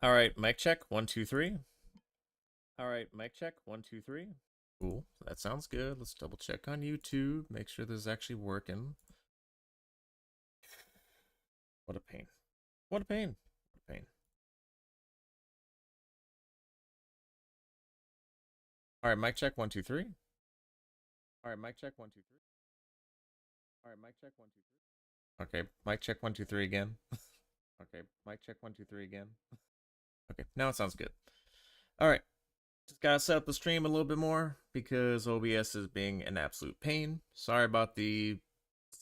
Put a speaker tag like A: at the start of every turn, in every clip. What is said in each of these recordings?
A: All right, mic check. 1, 2, 3. All right, mic check. 1, 2, 3. Cool. That sounds good. Let's double check on YouTube. Make sure this is actually working. What a pain. What a pain. What a pain. All right, mic check. 1, 2, 3. All right, mic check. 1, 2, 3. All right, mic check. 1, 2, 3. Okay, mic check. 1, 2, 3 again. Okay, mic check. 1, 2, 3 again. Okay, now it sounds good. All right, just gotta set up the stream a little bit more because OBS is being an absolute pain. Sorry about the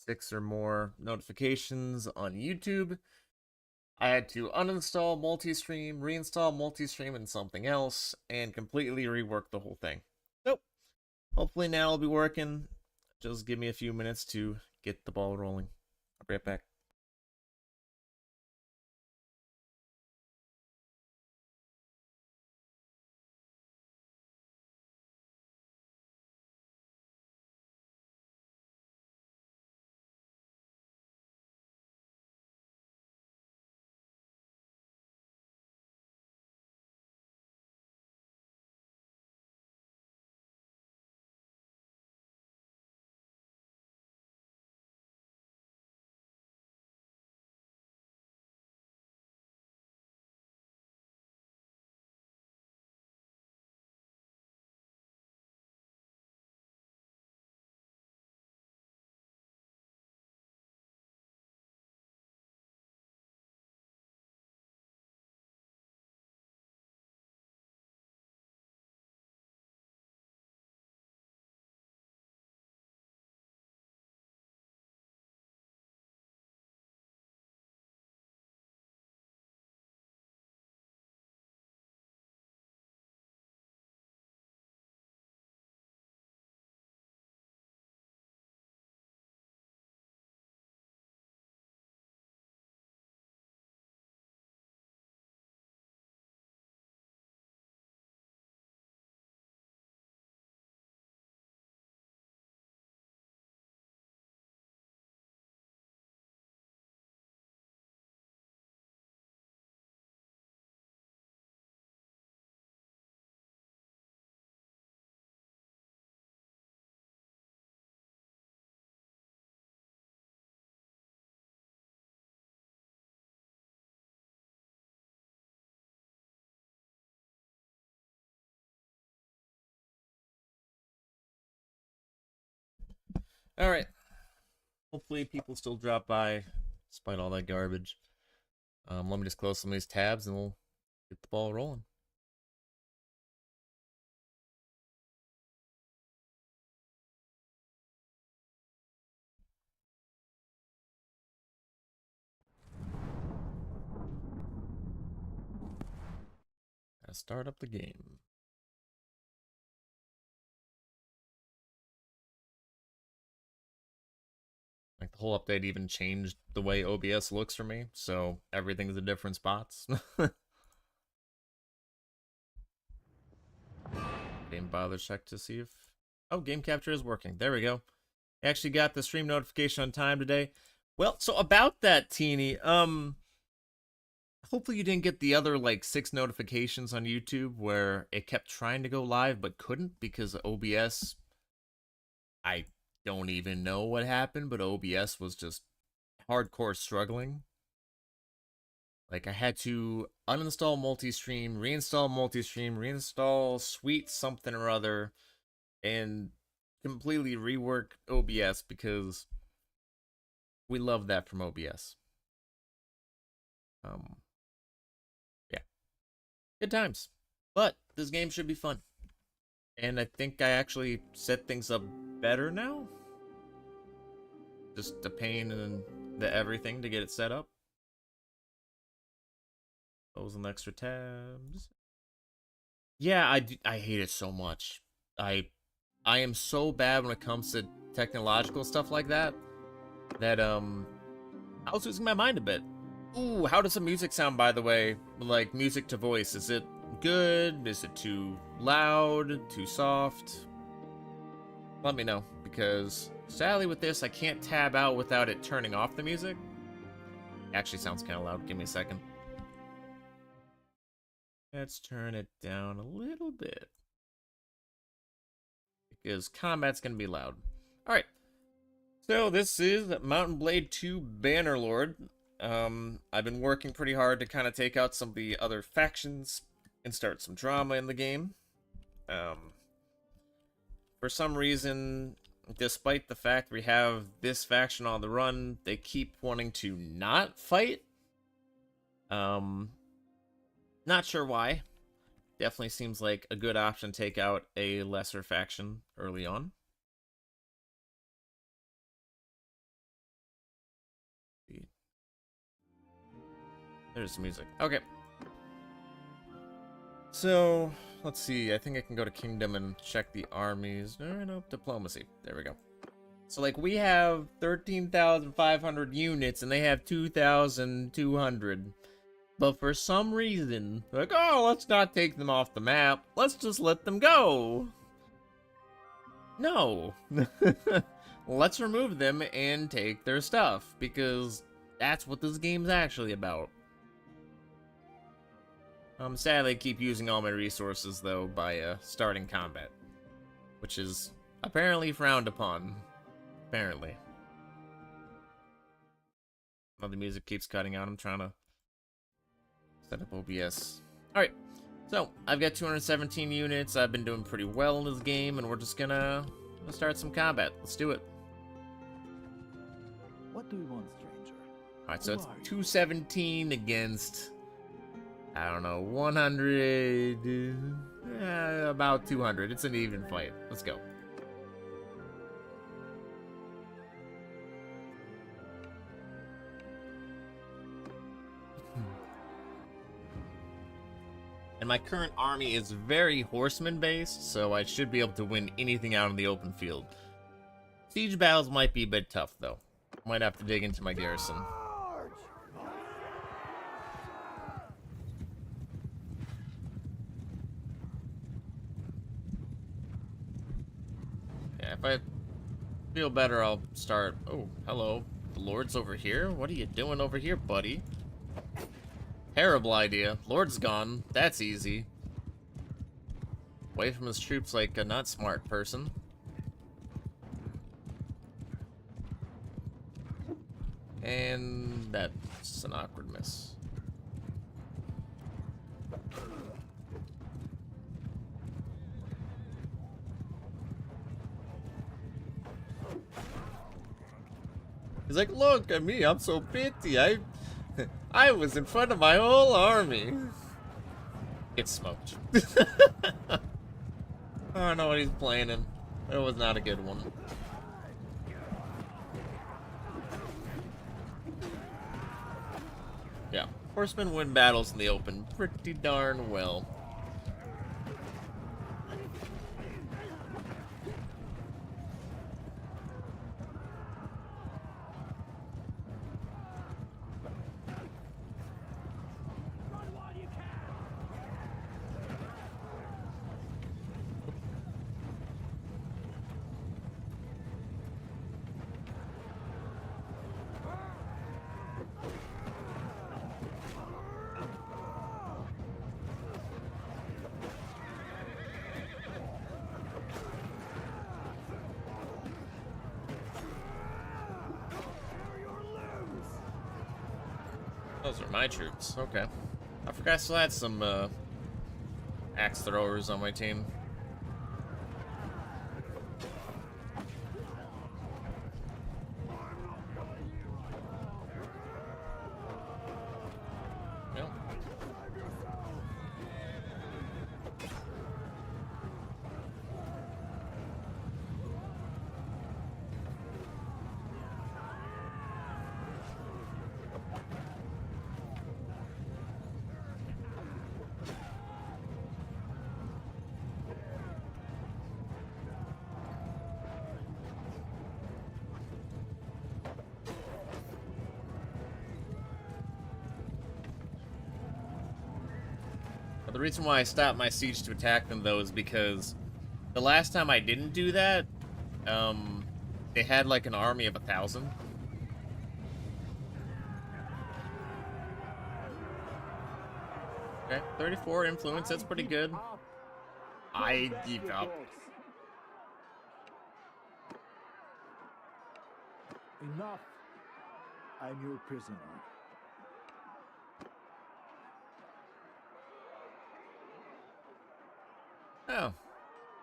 A: 6 or more notifications on YouTube. I had to uninstall multi-stream, reinstall multi-stream and something else, and completely rework the whole thing. So, hopefully now it'll be working. Just give me a few minutes to get the ball rolling. I'll be right back. Alright. Hopefully people still drop by despite all that garbage. Let me just close some of these tabs and we'll get the ball rolling. Gotta start up the game. Like the whole update even changed the way OBS looks for me, so everything's in different spots. Didn't bother check to see if game capture is working. There we go. Actually got the stream notification on time today. Well, so about that, Teeny, hopefully you didn't get the other like 6 notifications on YouTube where it kept trying to go live but couldn't because OBS, I don't even know what happened, but OBS was just hardcore struggling. Like I had to uninstall multi-stream, reinstall sweet something or other, and completely rework OBS because we love that from OBS. Um, yeah, good times. But this game should be fun, and I think I actually set things up better now. Just a pain in the everything to get it set up. Closing the extra tabs. Yeah, I hate it so much. I am so bad when it comes to technological stuff like that that I was losing my mind a bit. Ooh, how does the music sound, by the way? Like music to voice, is it good? Is it too loud? Too soft? Let me know, because sadly with this I can't tab out without it turning off the music. Actually sounds kind of loud. Give me a second. Let's turn it down a little bit. Because combat's going to be loud. Alright. So this is Mountain Blade 2 Bannerlord. I've been working pretty hard to kind of take out some of the other factions and start some drama in the game. For some reason, despite the fact we have this faction on the run, they keep wanting to not fight. Not sure why. Definitely seems like a good option to take out a lesser faction early on. There's music. Okay. So, let's see. I think I can go to Kingdom and check the armies. No, diplomacy. There we go. So, like, we have 13,500 units, and they have 2,200. But for some reason, like, oh, let's not take them off the map. Let's just let them go. No. Let's remove them and take their stuff, because that's what this game's actually about. Sadly, I keep using all my resources, though, by starting combat. Which is apparently frowned upon. Apparently. Oh, the music keeps cutting out. I'm trying to set up OBS. Alright, so I've got 217 units. I've been doing pretty well in this game, and we're just gonna start some combat. Let's do it.
B: What do we want, stranger?
A: Alright, so it's 217 against, I don't know, 100, about 200. It's an even fight. Let's go. And my current army is very horseman based, so I should be able to win anything out in the open field. Siege battles might be a bit tough, though. Might have to dig into my garrison. Yeah, if I feel better, I'll start. Oh, hello. The Lord's over here? What are you doing over here, buddy? Terrible idea. Lord's gone. That's easy. Away from his troops like a not smart person. And that's an awkward miss. He's like, look at me, I'm so pretty. I was in front of my whole army. It's smoked. I don't know what he's playing in. It was not a good one. Yeah, horsemen win battles in the open pretty darn well. Those are my troops. Okay. I forgot I still had some axe throwers on my team. Yep. The reason why I stopped my siege to attack them, though, is because the last time I didn't do that, they had like an army of 1,000. Okay. 34 influence, that's pretty good. I give up.
B: Enough. I'm your prisoner.
A: Oh,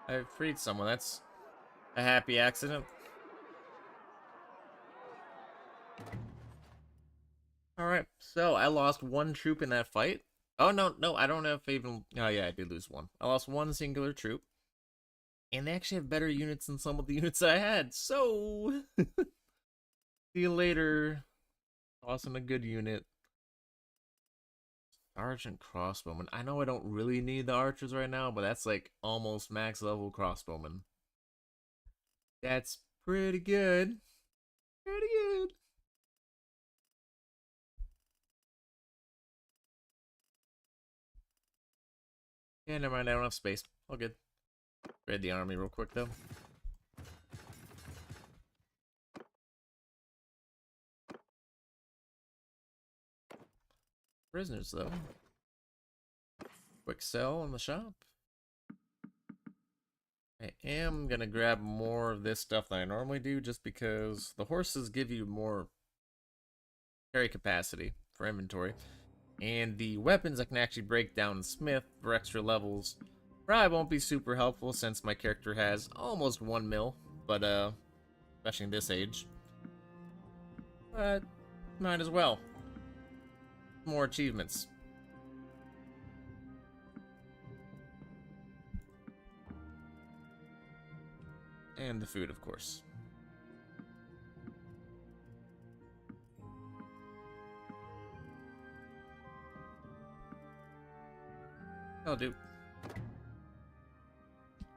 A: I freed someone. That's a happy accident. Alright, so I lost one troop in that fight. Oh, no, I don't know if I even... Oh, yeah, I did lose one. I lost one singular troop. And they actually have better units than some of the units I had, so... See you later. Awesome, a good unit. Sergeant Crossbowman. I know I don't really need the archers right now, but that's like almost max level crossbowman. That's pretty good. Pretty good. Yeah, never mind, I don't have space. All good. Raid the army real quick, though. Prisoners, though. Quick sell in the shop. I am gonna grab more of this stuff than I normally do, just because the horses give you more carry capacity for inventory. And the weapons I can actually break down in Smith for extra levels probably won't be super helpful since my character has almost 1 mil, but especially in this age. But might as well. More achievements. And the food, of course. I'll do.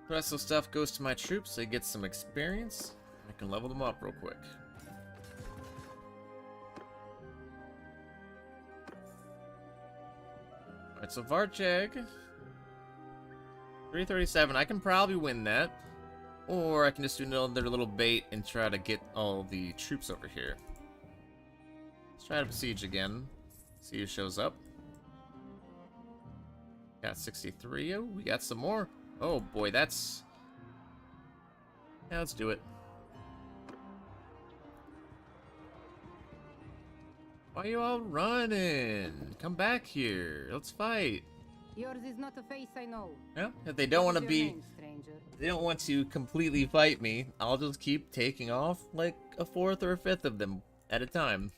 A: The rest of the stuff goes to my troops. They get some experience. I can level them up real quick. Alright, so Varcheg. 337. I can probably win that. Or I can just do another little bait and try to get all the troops over here. Let's try to besiege again. See who shows up. Got 63. Oh, we got some more. Oh boy, that's... Yeah, let's do it. Why are you all running? Come back here. Let's fight.
C: Yours is not a face I know.
A: Yeah, if they don't want to
C: What is your
A: be...
C: name, stranger?
A: They don't want to completely fight me, I'll just keep taking off like a 4th or a 5th of them at a time.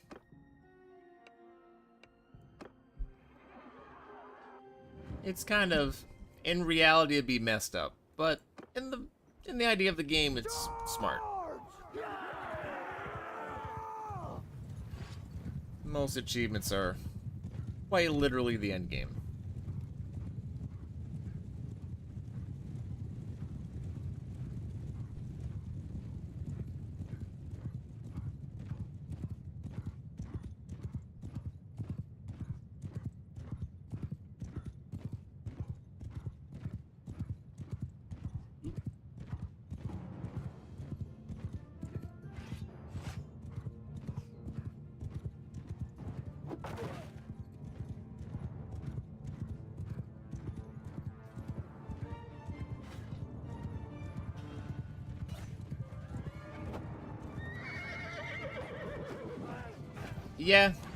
A: It's kind of, in reality, it'd be messed up, but in the idea of the game, it's smart. Most achievements are quite literally the end game.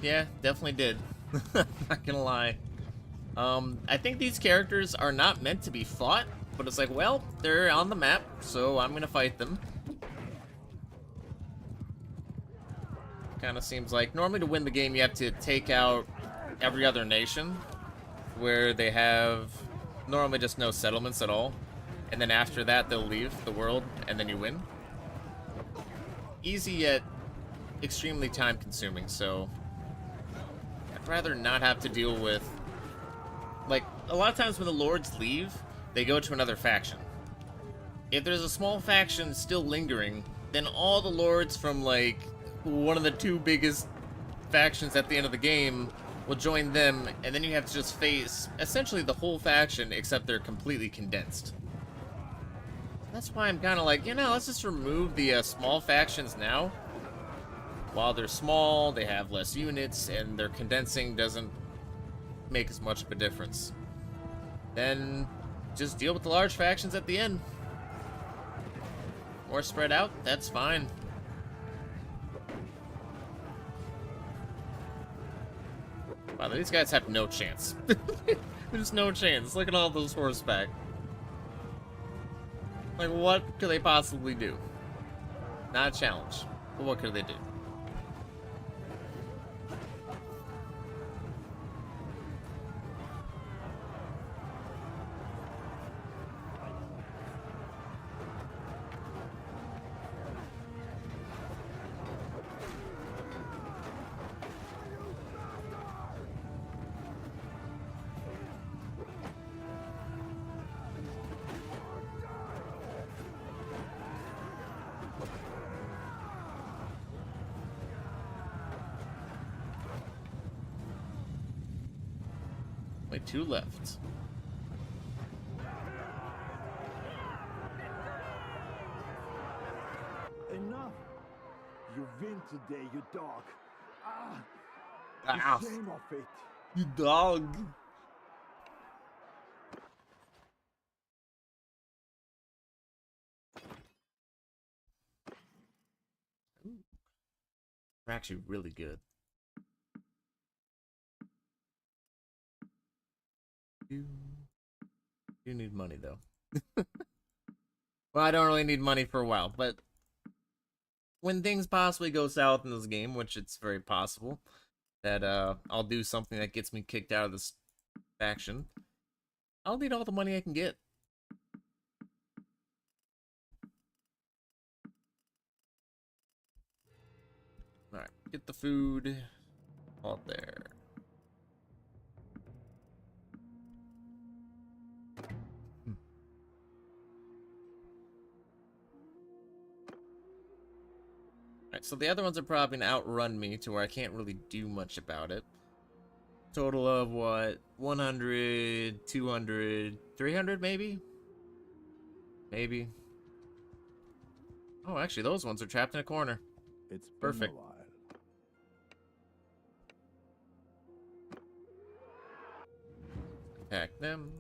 A: Yeah, definitely did. Not gonna lie. I think these characters are not meant to be fought, but it's like, well, they're on the map, so I'm gonna fight them. Kind of seems like normally to win the game you have to take out every other nation, where they have normally just no settlements at all, and then after that they'll leave the world, and then you win. Easy yet extremely time consuming, so I'd rather not have to deal with, like, a lot of times when the lords leave, they go to another faction. If there's a small faction still lingering, then all the lords from, like, one of the 2 biggest factions at the end of the game will join them, and then you have to just face essentially the whole faction, except they're completely condensed. That's why I'm kind of like, let's just remove the small factions now. While they're small, they have less units, and their condensing doesn't make as much of a difference. then just deal with the large factions at the end. More spread out, that's fine. Wow, these guys have no chance. There's no chance. Look at all those horseback. Like, what could they possibly do? Not a challenge. But what could they do? Only 2 left.
B: Enough! You win today, you dog.
A: Ah,
B: The shame of it.
A: you dog. They're actually really good. You need money, though. Well, I don't really need money for a while, but when things possibly go south in this game, which it's very possible that I'll do something that gets me kicked out of this faction, I'll need all the money I can get. Alright, get the food out there. Alright, so the other ones are probably gonna outrun me to where I can't really do much about it. Total of what? 100, 200, 300 maybe? Maybe. Oh, actually, those ones are trapped in a corner.
B: It's been
A: Perfect.
B: a while.
A: Attack them.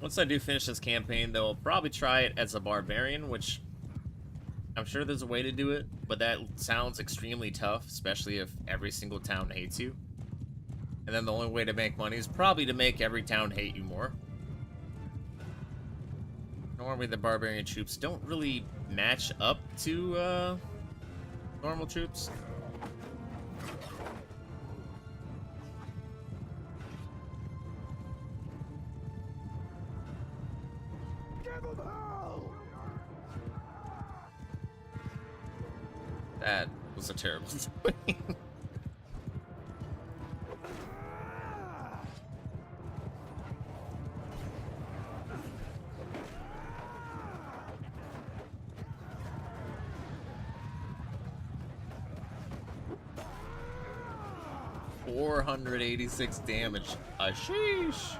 A: Once I do finish this campaign, they'll probably try it as a barbarian, which I'm sure there's a way to do it, but that sounds extremely tough, especially if every single town hates you. And then the only way to make money is probably to make every town hate you more. Normally the barbarian troops don't really match up to normal troops. That was a terrible swing. $486 damage. Sheesh.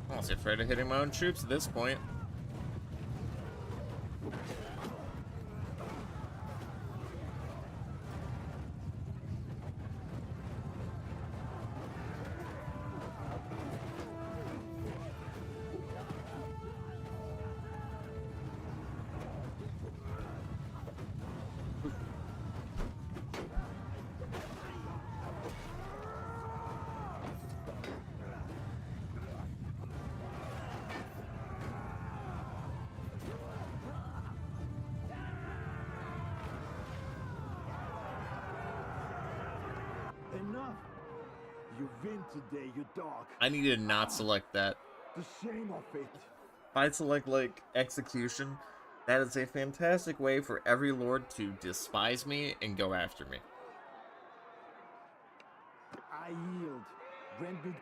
A: I'm honestly afraid of hitting my own troops at this point.
B: Enough! You win today, you dog.
A: I need to not select that.
B: The shame of it.
A: If I select, like, execution, that is a fantastic way for every lord to despise me and go after me.
B: I yield. Grant me.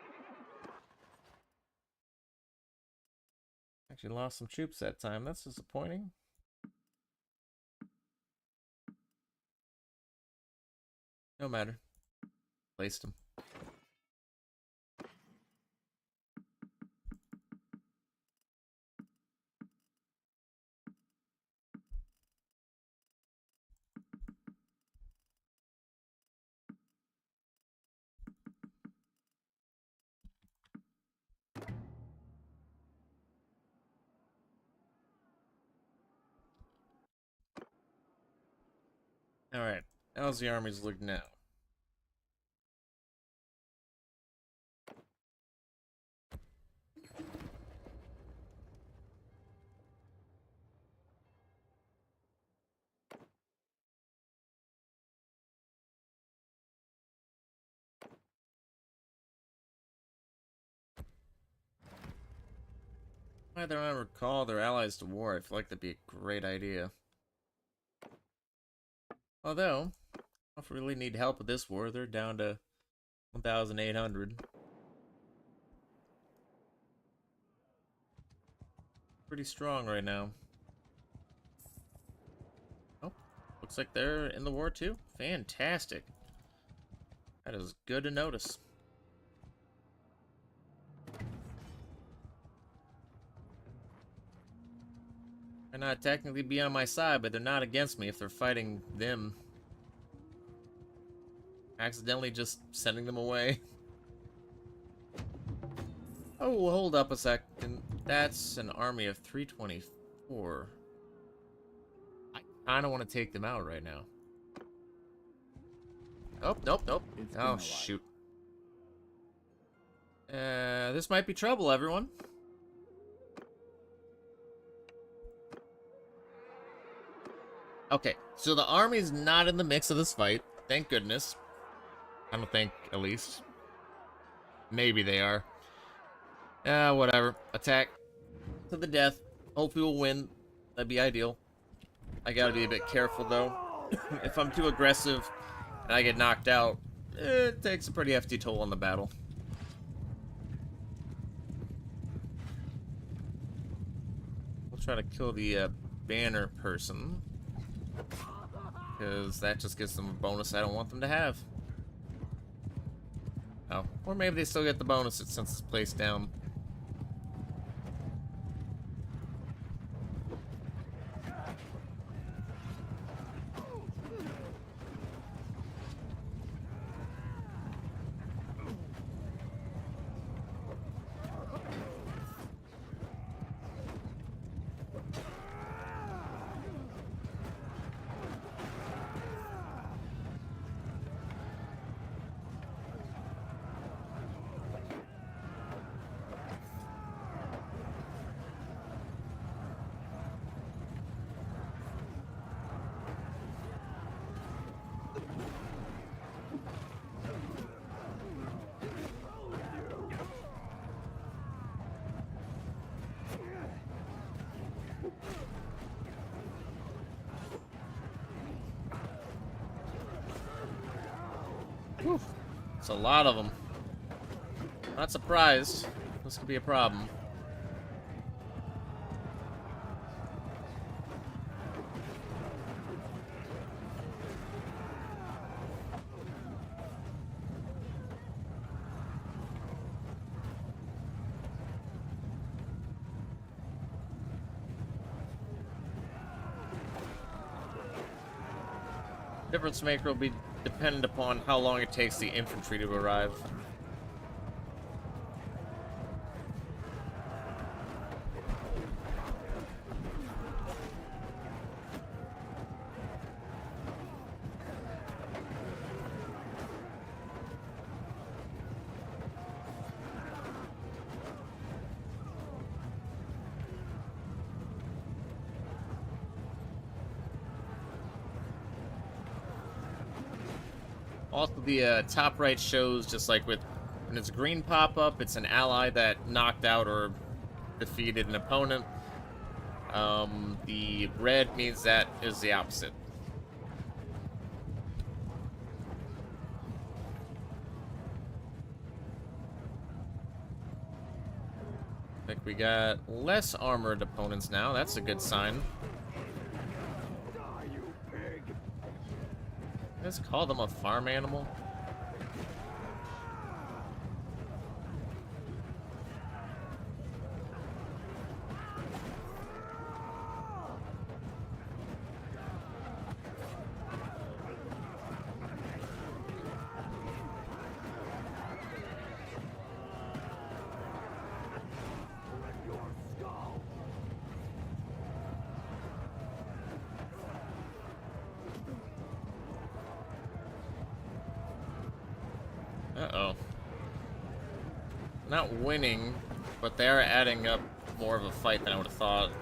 A: Actually lost some troops that time. That's disappointing. No matter. Placed him. Alright. How's the armies look now? Why they don't recall their allies to war? I feel like that'd be a great idea. Although, if we really need help with this war, they're down to 1,800. Pretty strong right now. Oh, looks like they're in the war too. Fantastic. That is good to notice. They're not technically be on my side, but they're not against me if they're fighting them. Accidentally just sending them away. Oh, hold up a second. That's an army of 324. I kind of want to take them out right now. Oh, nope, nope. Oh, shoot. This might be trouble, everyone. Okay, so the army's not in the mix of this fight. Thank goodness. I don't think, at least. Maybe they are. Whatever. Attack to the death. Hopefully we'll win. That'd be ideal. I gotta be a bit careful, though. If I'm too aggressive and I get knocked out, it takes a pretty hefty toll on the battle. We'll try to kill the banner person, because that just gives them a bonus I don't want them to have. Oh, or maybe they still get the bonus since it's placed down. Whew. It's a lot of them. Not surprised. This could be a problem. Difference maker will be dependent upon how long it takes the infantry to arrive. Also, the top right shows, just like with when it's green pop-up, it's an ally that knocked out or defeated an opponent. The red means that is the opposite. think we got less armored opponents now. That's a good sign. Let's call them a farm animal. Uh-oh. Not winning, but they are adding up more of a fight than I would have thought.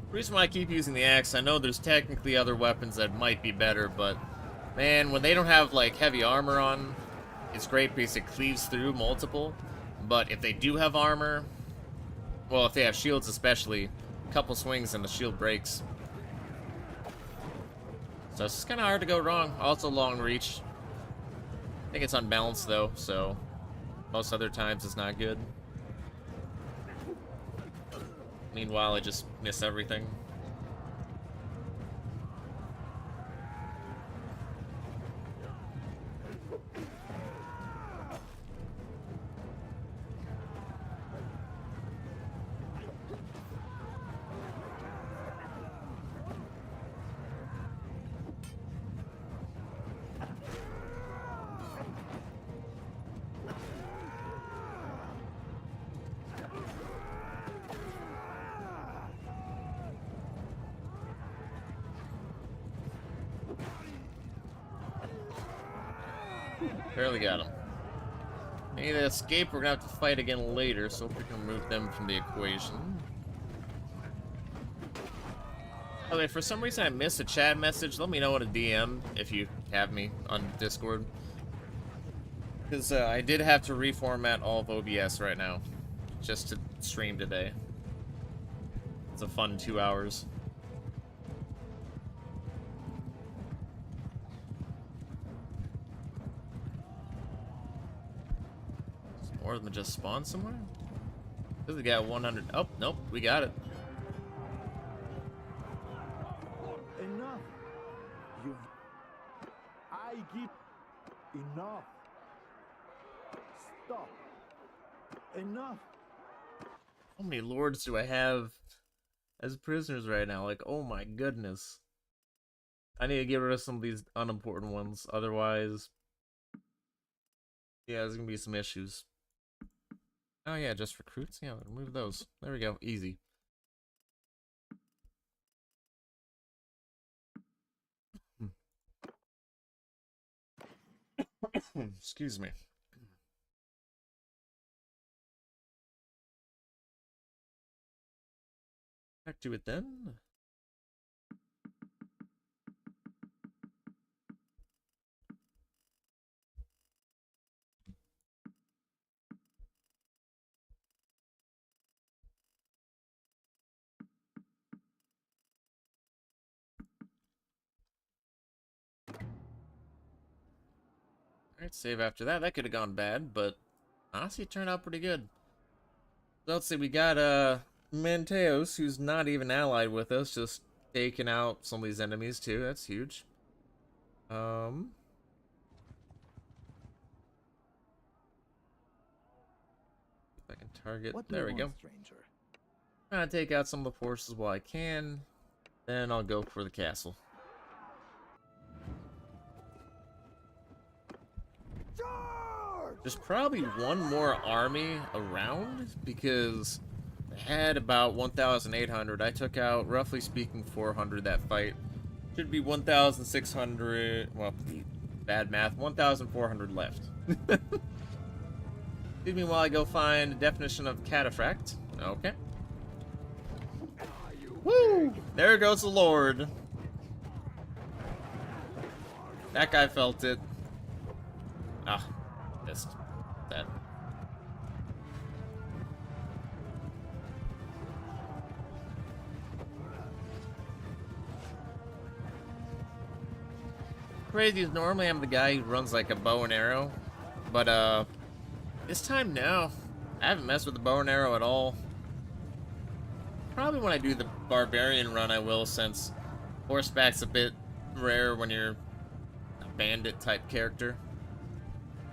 A: The reason why I keep using the axe, I know there's technically other weapons that might be better, but man, when they don't have like heavy armor on, it's great because it cleaves through multiple. But if they do have armor, well, if they have shields especially, a couple swings and the shield breaks. So it's just kind of hard to go wrong. Also long reach. I think it's unbalanced though, so most other times it's not good. Meanwhile, I just miss everything. Barely got him. Any that escape, we're gonna have to fight again later, so we can remove them from the equation. Okay, for some reason I missed a chat message. Let me know in a DM if you have me on Discord. Because I did have to reformat all of OBS right now, just to stream today. It's a fun 2 hours. More of them just spawn somewhere? Does we got 100? Oh, nope, we got it.
B: Enough. You. I give. Enough. Stop. Enough.
A: How many lords do I have as prisoners right now? Like, oh my goodness. I need to get rid of some of these unimportant ones. Otherwise, yeah, there's gonna be some issues. Oh yeah, just recruits? Yeah, remove those. There we go. Easy. Excuse me. Back to it then. Alright, save after that. That could have gone bad, but honestly it turned out pretty good. So let's see, we got Manteos, who's not even allied with us, just taking out some of these enemies too. That's huge. If I can target. There we go.
B: Stranger?
A: Trying to take out some of the forces while I can. Then I'll go for the castle. There's probably one more army around because I had about 1,800. I took out, roughly speaking, 400 that fight. Should be 1,600. Well, bad math. 1,400 left. Excuse me while I go find the definition of cataphract. Okay. Woo! There goes the Lord. That guy felt it. Ah, missed that. crazy is normally I'm the guy who runs like a bow and arrow, but this time no. I haven't messed with the bow and arrow at all. Probably when I do the barbarian run I will, since horseback's a bit rare when you're a bandit type character.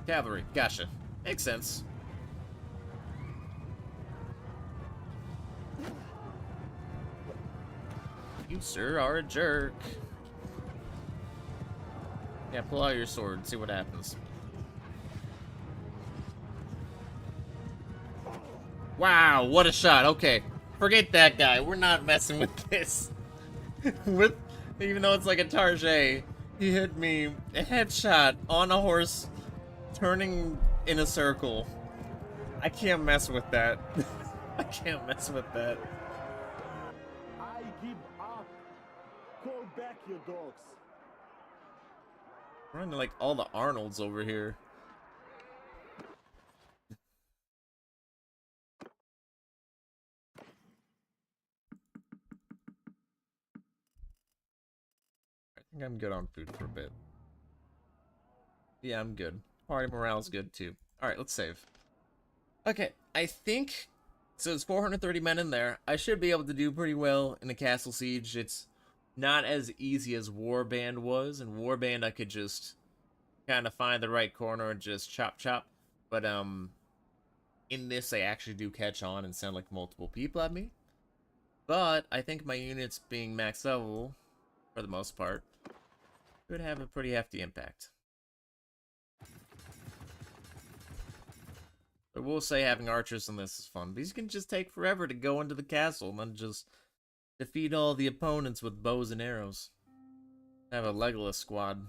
A: Cavalry, gotcha. Makes sense. You, sir, are a jerk. Yeah, pull out your sword, see what happens. Wow, what a shot. Okay, forget that guy. We're not messing with this. Even though it's like a Target, he hit me a headshot on a horse, turning in a circle. I can't mess with that. I can't mess with that.
B: I give up. Call back your dogs.
A: Running like all the Arnolds over here. I think I'm good on food for a bit. Yeah, I'm good. Party morale's good too. Alright, let's save. Okay, I think... So it's 430 men in there. I should be able to do pretty well in the castle siege. It's not as easy as Warband was. In Warband, I could just kind of find the right corner and just chop chop. But, in this, I actually do catch on and send, like, multiple people at me. But I think my units being max level, for the most part, could have a pretty hefty impact. I will say having archers in this is fun. These can just take forever to go into the castle and then just defeat all the opponents with bows and arrows. Have a Legolas squad.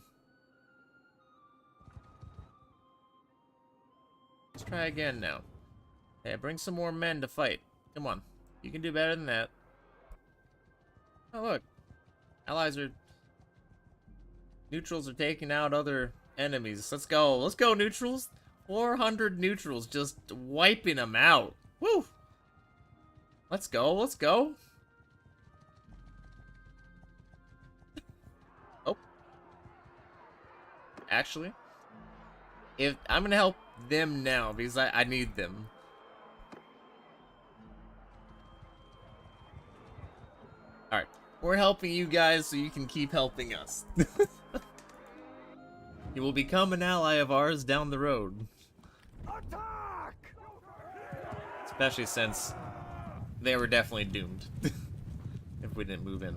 A: Let's try again now. Hey, bring some more men to fight. Come on. You can do better than that. Oh, look. Allies are... Neutrals are taking out other enemies. Let's go. Let's go, neutrals. 400 neutrals, just wiping them out. Woo! Let's go, let's go. Oh. Actually, if I'm gonna help them now because I need them. Alright, we're helping you guys so you can keep helping us. You will become an ally of ours down the road.
B: Attack!
A: Especially since they were definitely doomed if we didn't move in.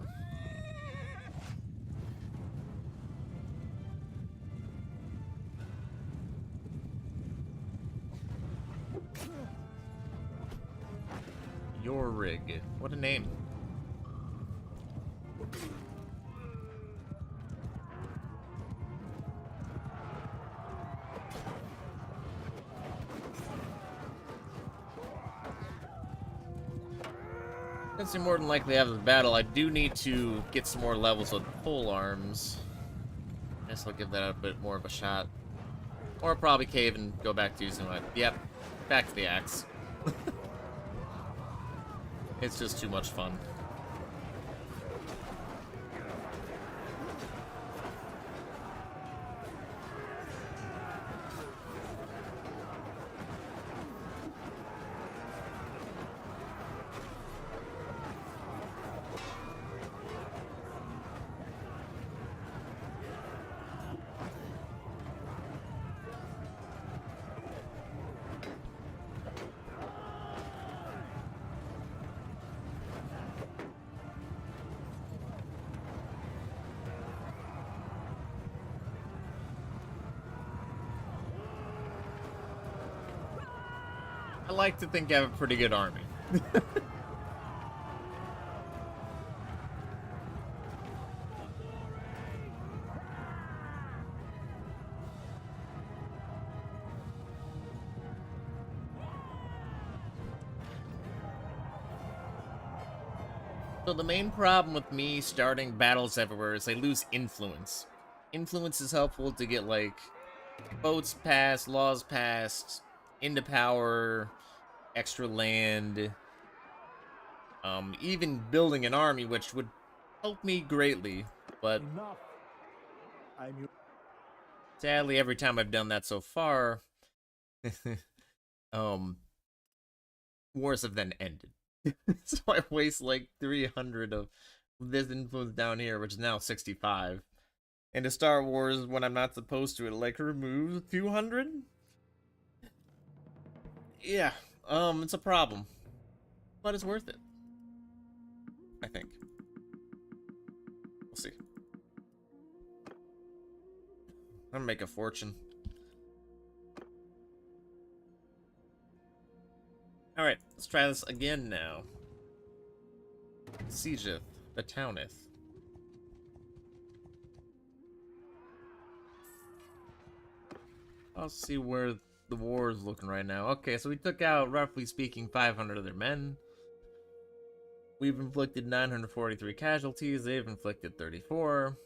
A: Your rig. What a name. Since you're more than likely out of the battle, I do need to get some more levels with pole arms. I guess I'll give that a bit more of a shot. Or probably cave and go back to using my... Yep, back to the axe. It's just too much fun. I like to think I have a pretty good army. So the main problem with me starting battles everywhere is I lose influence. Influence is helpful to get, like, votes passed, laws passed, into power, extra land, even building an army, which would help me greatly, but
B: Enough. I'm your...
A: Sadly, every time I've done that so far, wars have then ended. So I waste like 300 of this influence down here, which is now 65. Into Star Wars when I'm not supposed to, it like removes 200? Yeah, it's a problem. But it's worth it. I think. We'll see. I'm gonna make a fortune. Alright, let's try this again now. Siegeth, the towneth. I'll see where the war is looking right now. Okay, so we took out, roughly speaking, 500 of their men. We've inflicted 943 casualties. They've inflicted 34.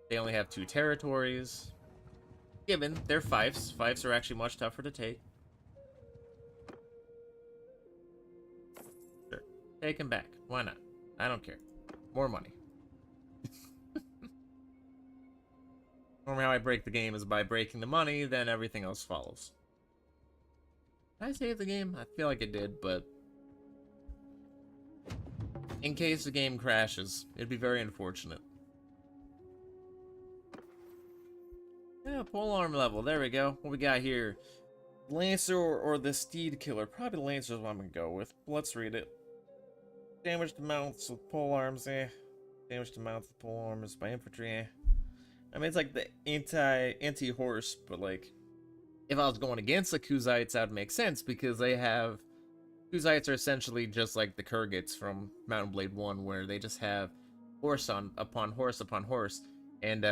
A: They only have 2 territories. Given, they're fiefs. Fiefs are actually much tougher to take. Sure. Take them back. Why not? I don't care. More money. Normally how I break the game is by breaking the money, then everything else follows. Did I save the game? I feel like it did, but in case the game crashes, it'd be very unfortunate. Yeah, polearm level. There we go. What we got here? Lancer or the Steed Killer. Probably the Lancer is what I'm going to go with. Let's read it. Damage to mounts with polearms, eh. Damage to mounts with polearms by infantry, eh. I mean, it's like the anti-horse, but like, if I was going against the Kuzites, that would make sense, because they have... Kuzites are essentially just like the Kurgits from Mount and Blade 1, where they just have horse upon horse upon horse, and,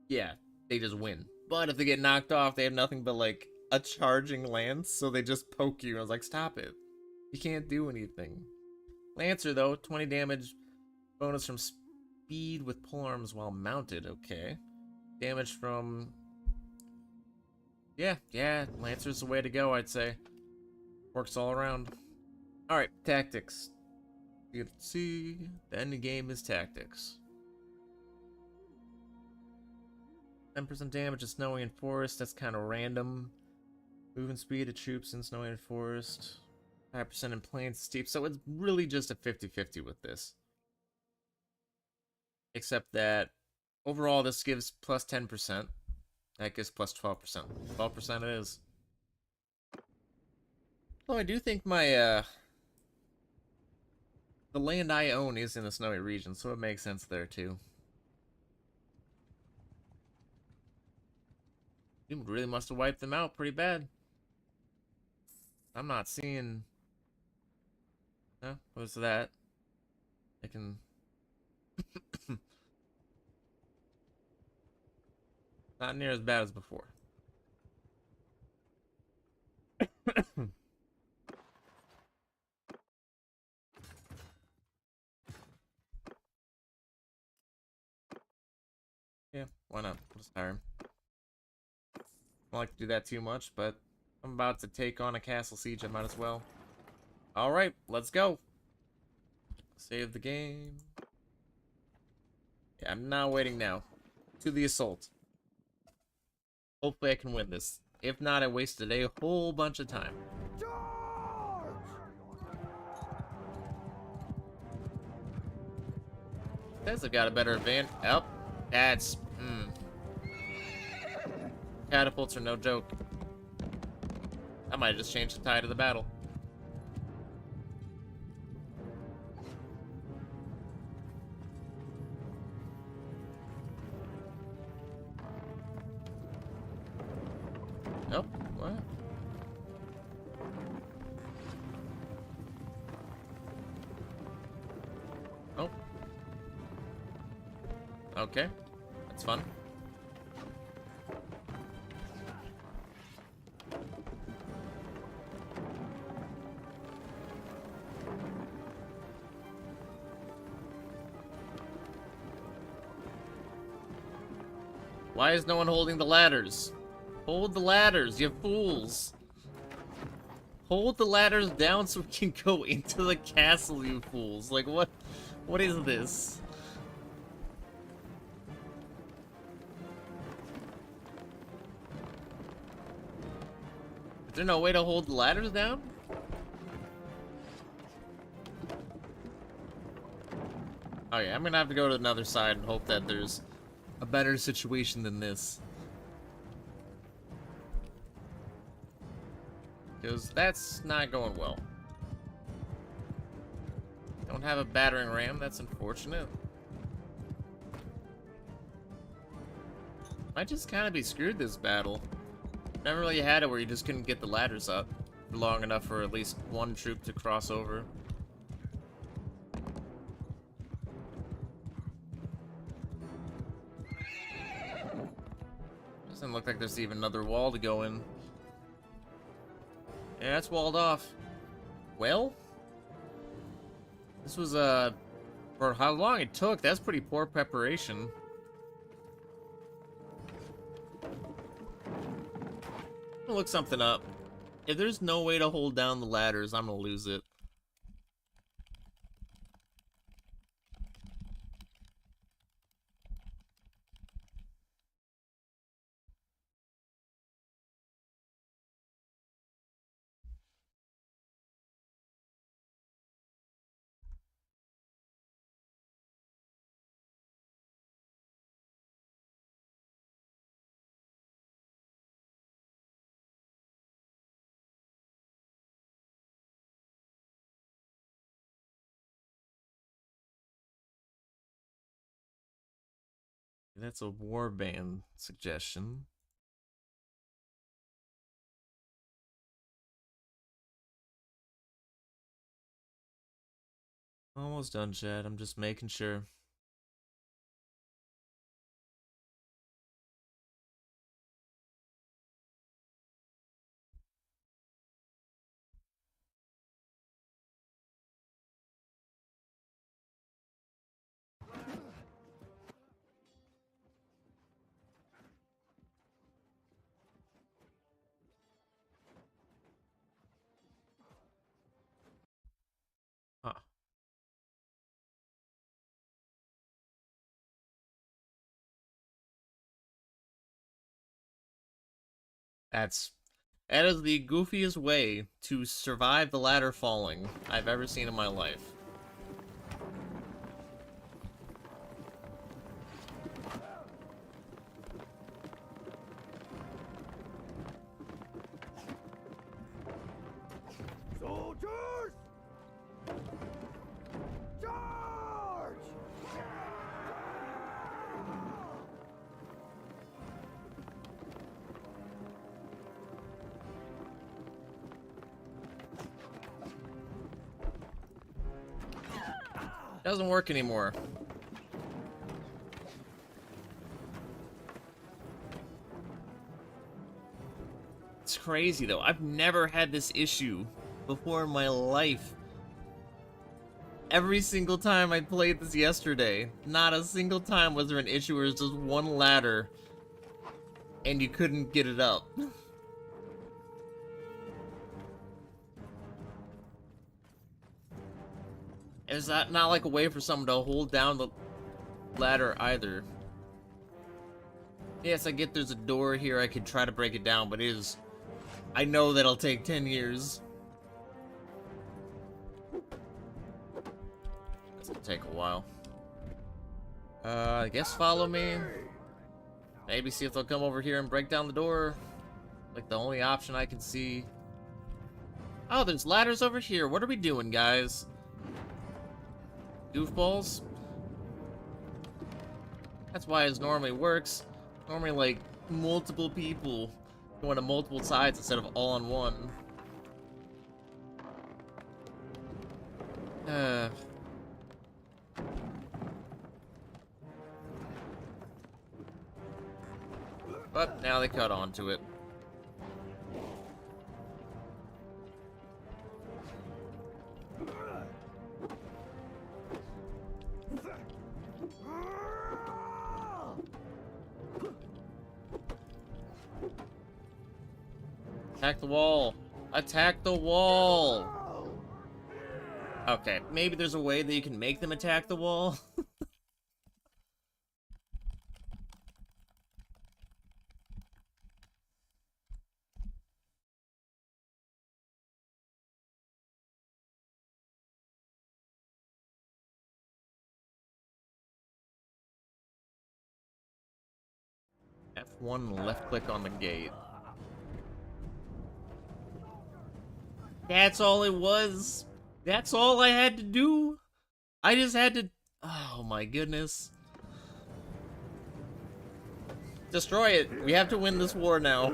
A: yeah, they just win. But if they get knocked off, they have nothing but, like, a charging lance, so they just poke you. I was like, stop it. You can't do anything. Lancer, though, 20 damage, bonus from speed with polearms while mounted. Okay. Damage from... Yeah, Lancer's the way to go, I'd say. Works all around. Alright, tactics. Let's see. The end game is tactics. 10% damage to snowy and forest. That's kind of random. Movement speed to troops in snowy and forest. 5% in plains steep. So it's really just a 50-50 with this. Except that overall this gives plus 10%. That gives plus 12%. 12% it is. Well, I do think my, the land I own is in the snowy region, so it makes sense there, too. You really must have wiped them out pretty bad. I'm not seeing... Huh? What's that? I can... Not near as bad as before. Yeah, why not? We'll just hire him. I don't like to do that too much, but I'm about to take on a castle siege. I might as well. Alright, let's go. Save the game. Yeah, I'm now waiting now. To the assault. Hopefully I can win this. If not, I wasted a whole bunch of time. Guys have got a better advantage. Oh, that's... Catapults are no joke. I might have just changed the tide of the battle. Oh, what? Oh. Okay. That's fun. Why is no one holding the ladders? Hold the ladders, you fools. Hold the ladders down so we can go into the castle, you fools. Like, what is this? there no way to hold the ladders down? Oh yeah, I'm gonna have to go to another side and hope that there's a better situation than this. Because that's not going well. Don't have a battering ram, that's unfortunate. Might just kind of be screwed this battle. Never really had it where you just couldn't get the ladders up for long enough for at least one troop to cross over. Doesn't look like there's even another wall to go in. Yeah, it's walled off. Well, this was, for how long it took, that's pretty poor preparation. I'm gonna look something up. If there's no way to hold down the ladders, I'm gonna lose it. That's a warband suggestion. Almost done, Chad. I'm just making sure. Huh. That is the goofiest way to survive the ladder falling I've ever seen in my life.
B: Soldiers! Charge!
A: Doesn't work anymore. It's crazy though. I've never had this issue before in my life. Every single time I played this yesterday, not a single time was there an issue where it's just one ladder and you couldn't get it up. And it's not like a way for someone to hold down the ladder either. Yes, I get there's a door here, I could try to break it down, but I know that'll take 10 years. It's gonna take a while. I guess follow me. Maybe see if they'll come over here and break down the door. Like the only option I can see. Oh, there's ladders over here. What are we doing, guys? Goofballs? That's why it normally works. Normally, like, multiple people going to multiple sides instead of all on one. But now they cut onto it. Attack the wall! Attack the wall! Okay, maybe there's a way that you can make them attack the wall. F1 left click on the gate. That's all it was. That's all I had to do. I just had to... Oh my goodness. Destroy it. We have to win this war now.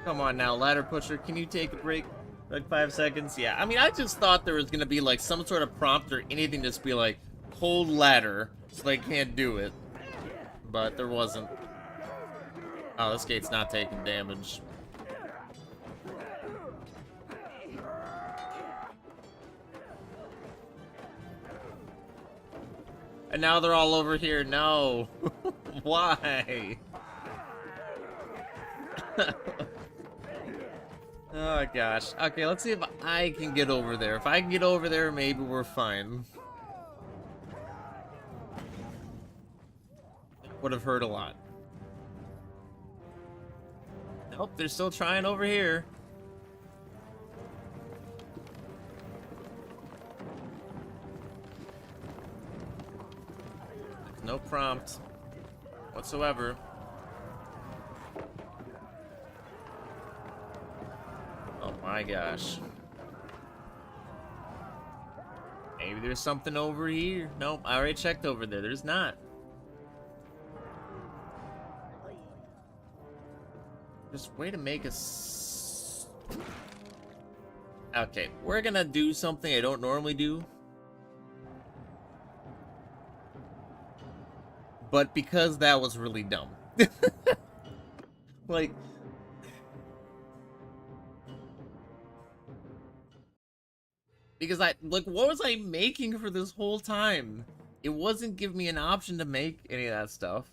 A: Come on now, ladder pusher. Can you take a break? Like 5 seconds? Yeah, I mean, I just thought there was gonna be like some sort of prompt or anything, just be like, hold ladder, so they can't do it. But there wasn't. Oh, this gate's not taking damage. And now they're all over here. No. Why? Oh gosh. Okay, let's see if I can get over there. If I can get over there, maybe we're fine. Would have hurt a lot. Nope, they're still trying over here. There's no prompt whatsoever. Oh my gosh. Maybe there's something over here. Nope, I already checked over there. There's not. Just way to make us... Okay, we're gonna do something I don't normally do. But because that was really dumb. Like... Because like, what was I making for this whole time? It wasn't giving me an option to make any of that stuff.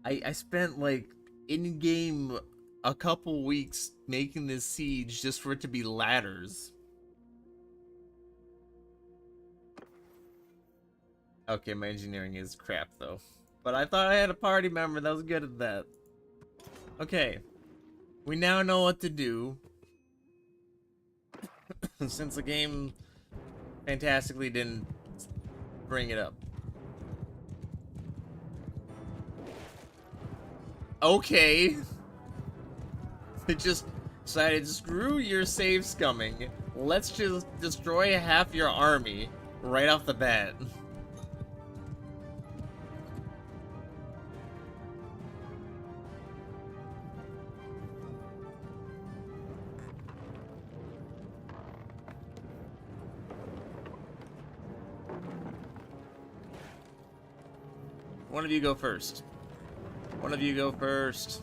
A: I spent, like, in-game a couple weeks making this siege just for it to be ladders. Okay, my engineering is crap, though. But I thought I had a party member that was good at that. Okay. We now know what to do. Since the game fantastically didn't bring it up. Okay. They just decided, screw your save scumming. Let's just destroy half your army right off the bat. One of you go first. One of you go first.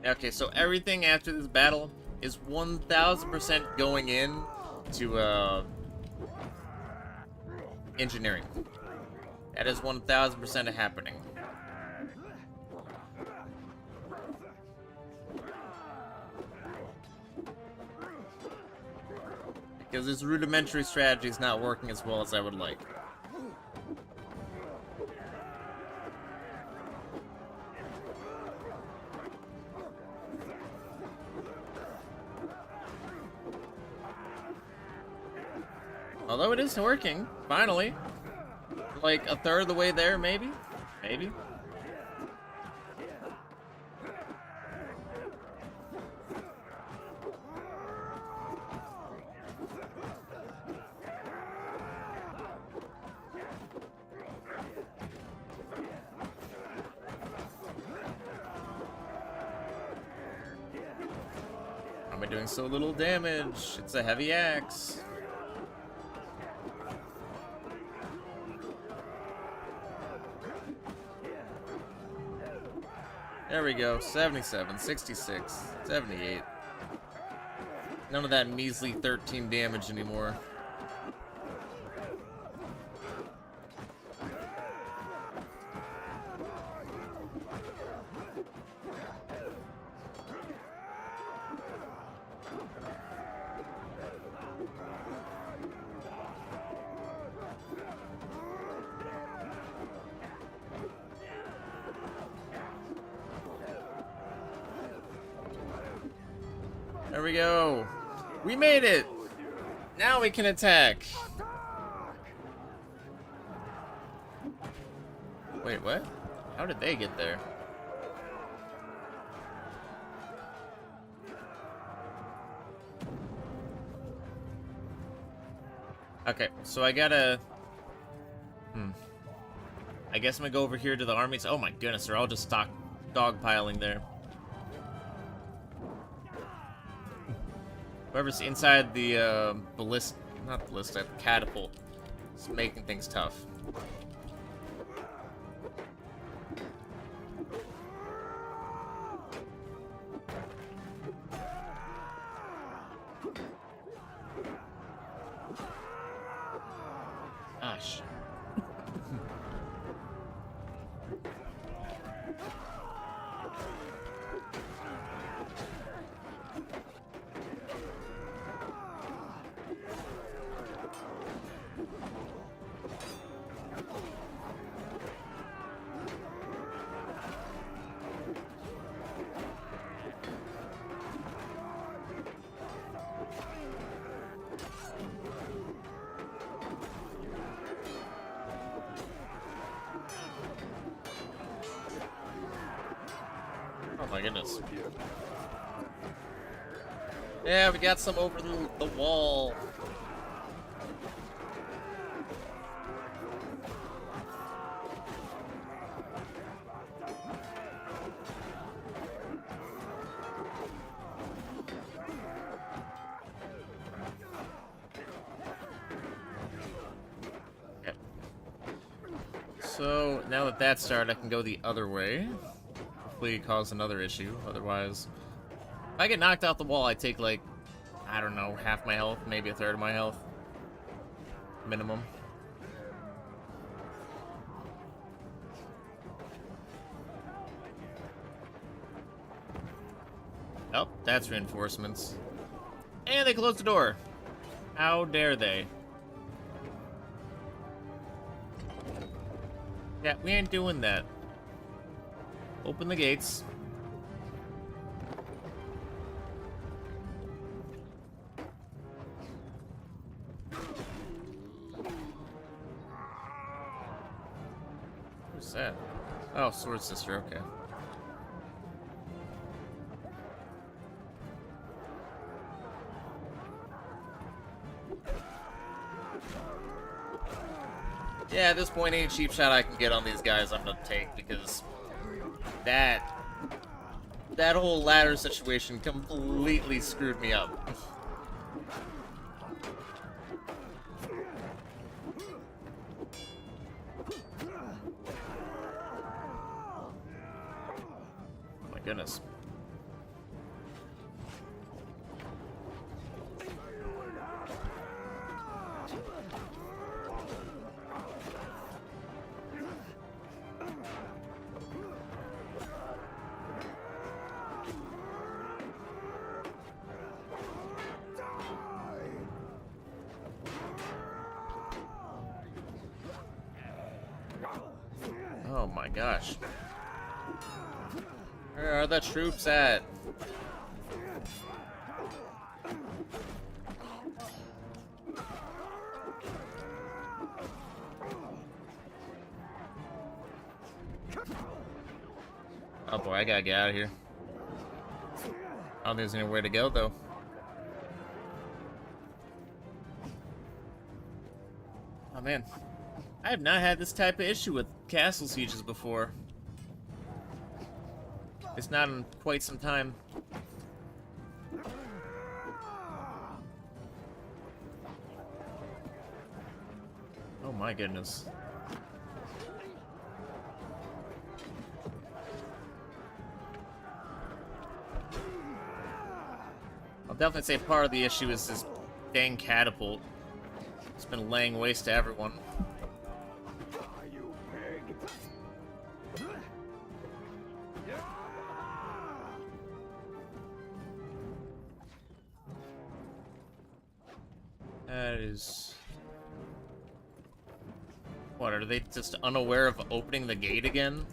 A: Okay, so everything after this battle is 1000% going in to engineering. That is 1000% happening. Because this rudimentary strategy is not working as well as I would like. Although it is working, finally. Like a third of the way there, maybe? Maybe? Why am I doing so little damage? It's a heavy axe. There we go. 77, 66, 78. None of that measly 13 damage anymore. There we go. We made it. Now we can attack. Wait, what? How did they get there? Okay, so I gotta... I guess I'm gonna go over here to the armies. Oh my goodness, they're all just dogpiling there. Whoever's inside the ballista, not ballista, catapult, is making things tough. Gosh. Oh my goodness. Yeah, we got some over the wall. Okay. So, now that that's started, I can go the other way. Hopefully cause another issue, otherwise... If I get knocked off the wall, I take, like, I don't know, half my health, maybe a third of my health. Minimum. Oh, that's reinforcements. And they closed the door. How dare they? Yeah, we ain't doing that. Open the gates. Who's that? Oh, Sword Sister, okay. Yeah, at this point, any cheap shot I can get on these guys, I'm gonna take, because that whole ladder situation completely screwed me up. Oh my goodness. Oh my gosh. Where are the troops at? Oh boy, I gotta get out of here. I don't think there's anywhere to go though. Oh man. I have not had this type of issue with castle sieges before. It's not in quite some time. Oh my goodness. Oh, definitely say part of the issue is this dang catapult. It's been laying waste to everyone.
B: You pig!
A: That is... What, are they just unaware of opening the gate again?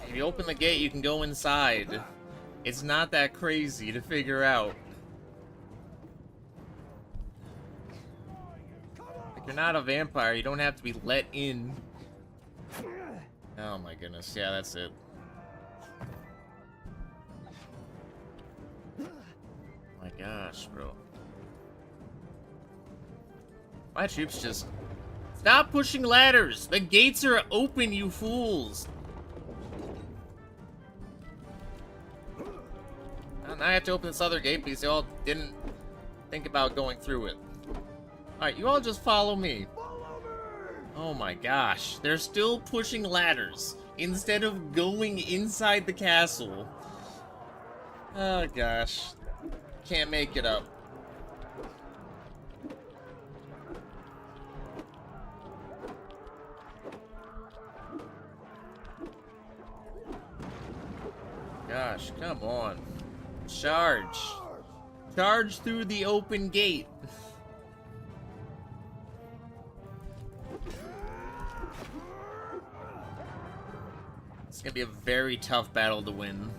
A: If you open the gate, you can go inside. It's not that crazy to figure out. Like, you're not a vampire, you don't have to be let in. Oh my goodness, yeah, that's it. My gosh, bro. My troops just... Stop pushing ladders! The gates are open, you fools! Well, now I have to open this other gate because you all didn't think about going through it. Alright, you all just follow me. Oh my gosh. They're still pushing ladders instead of going inside the castle. Oh gosh. Can't make it up. Gosh, come on. Charge. Charge through the open gate. It's gonna be a very tough battle to win.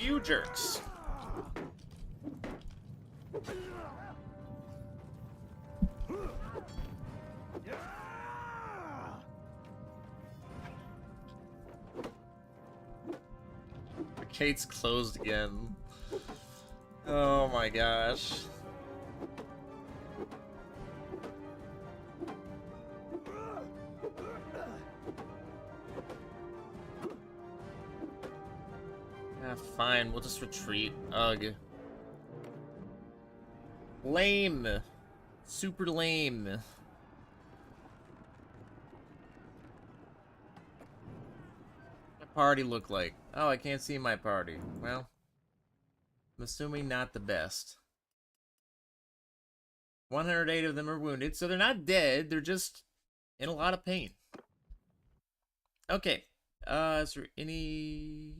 A: You jerks. The gate's closed again. Oh my gosh. Ah, fine, we'll just retreat. Ugh. Lame. Super lame. What my party look like? Oh, I can't see my party. Well, I'm assuming not the best. 108 of them are wounded, so they're not dead, they're just in a lot of pain. Okay. Is there any...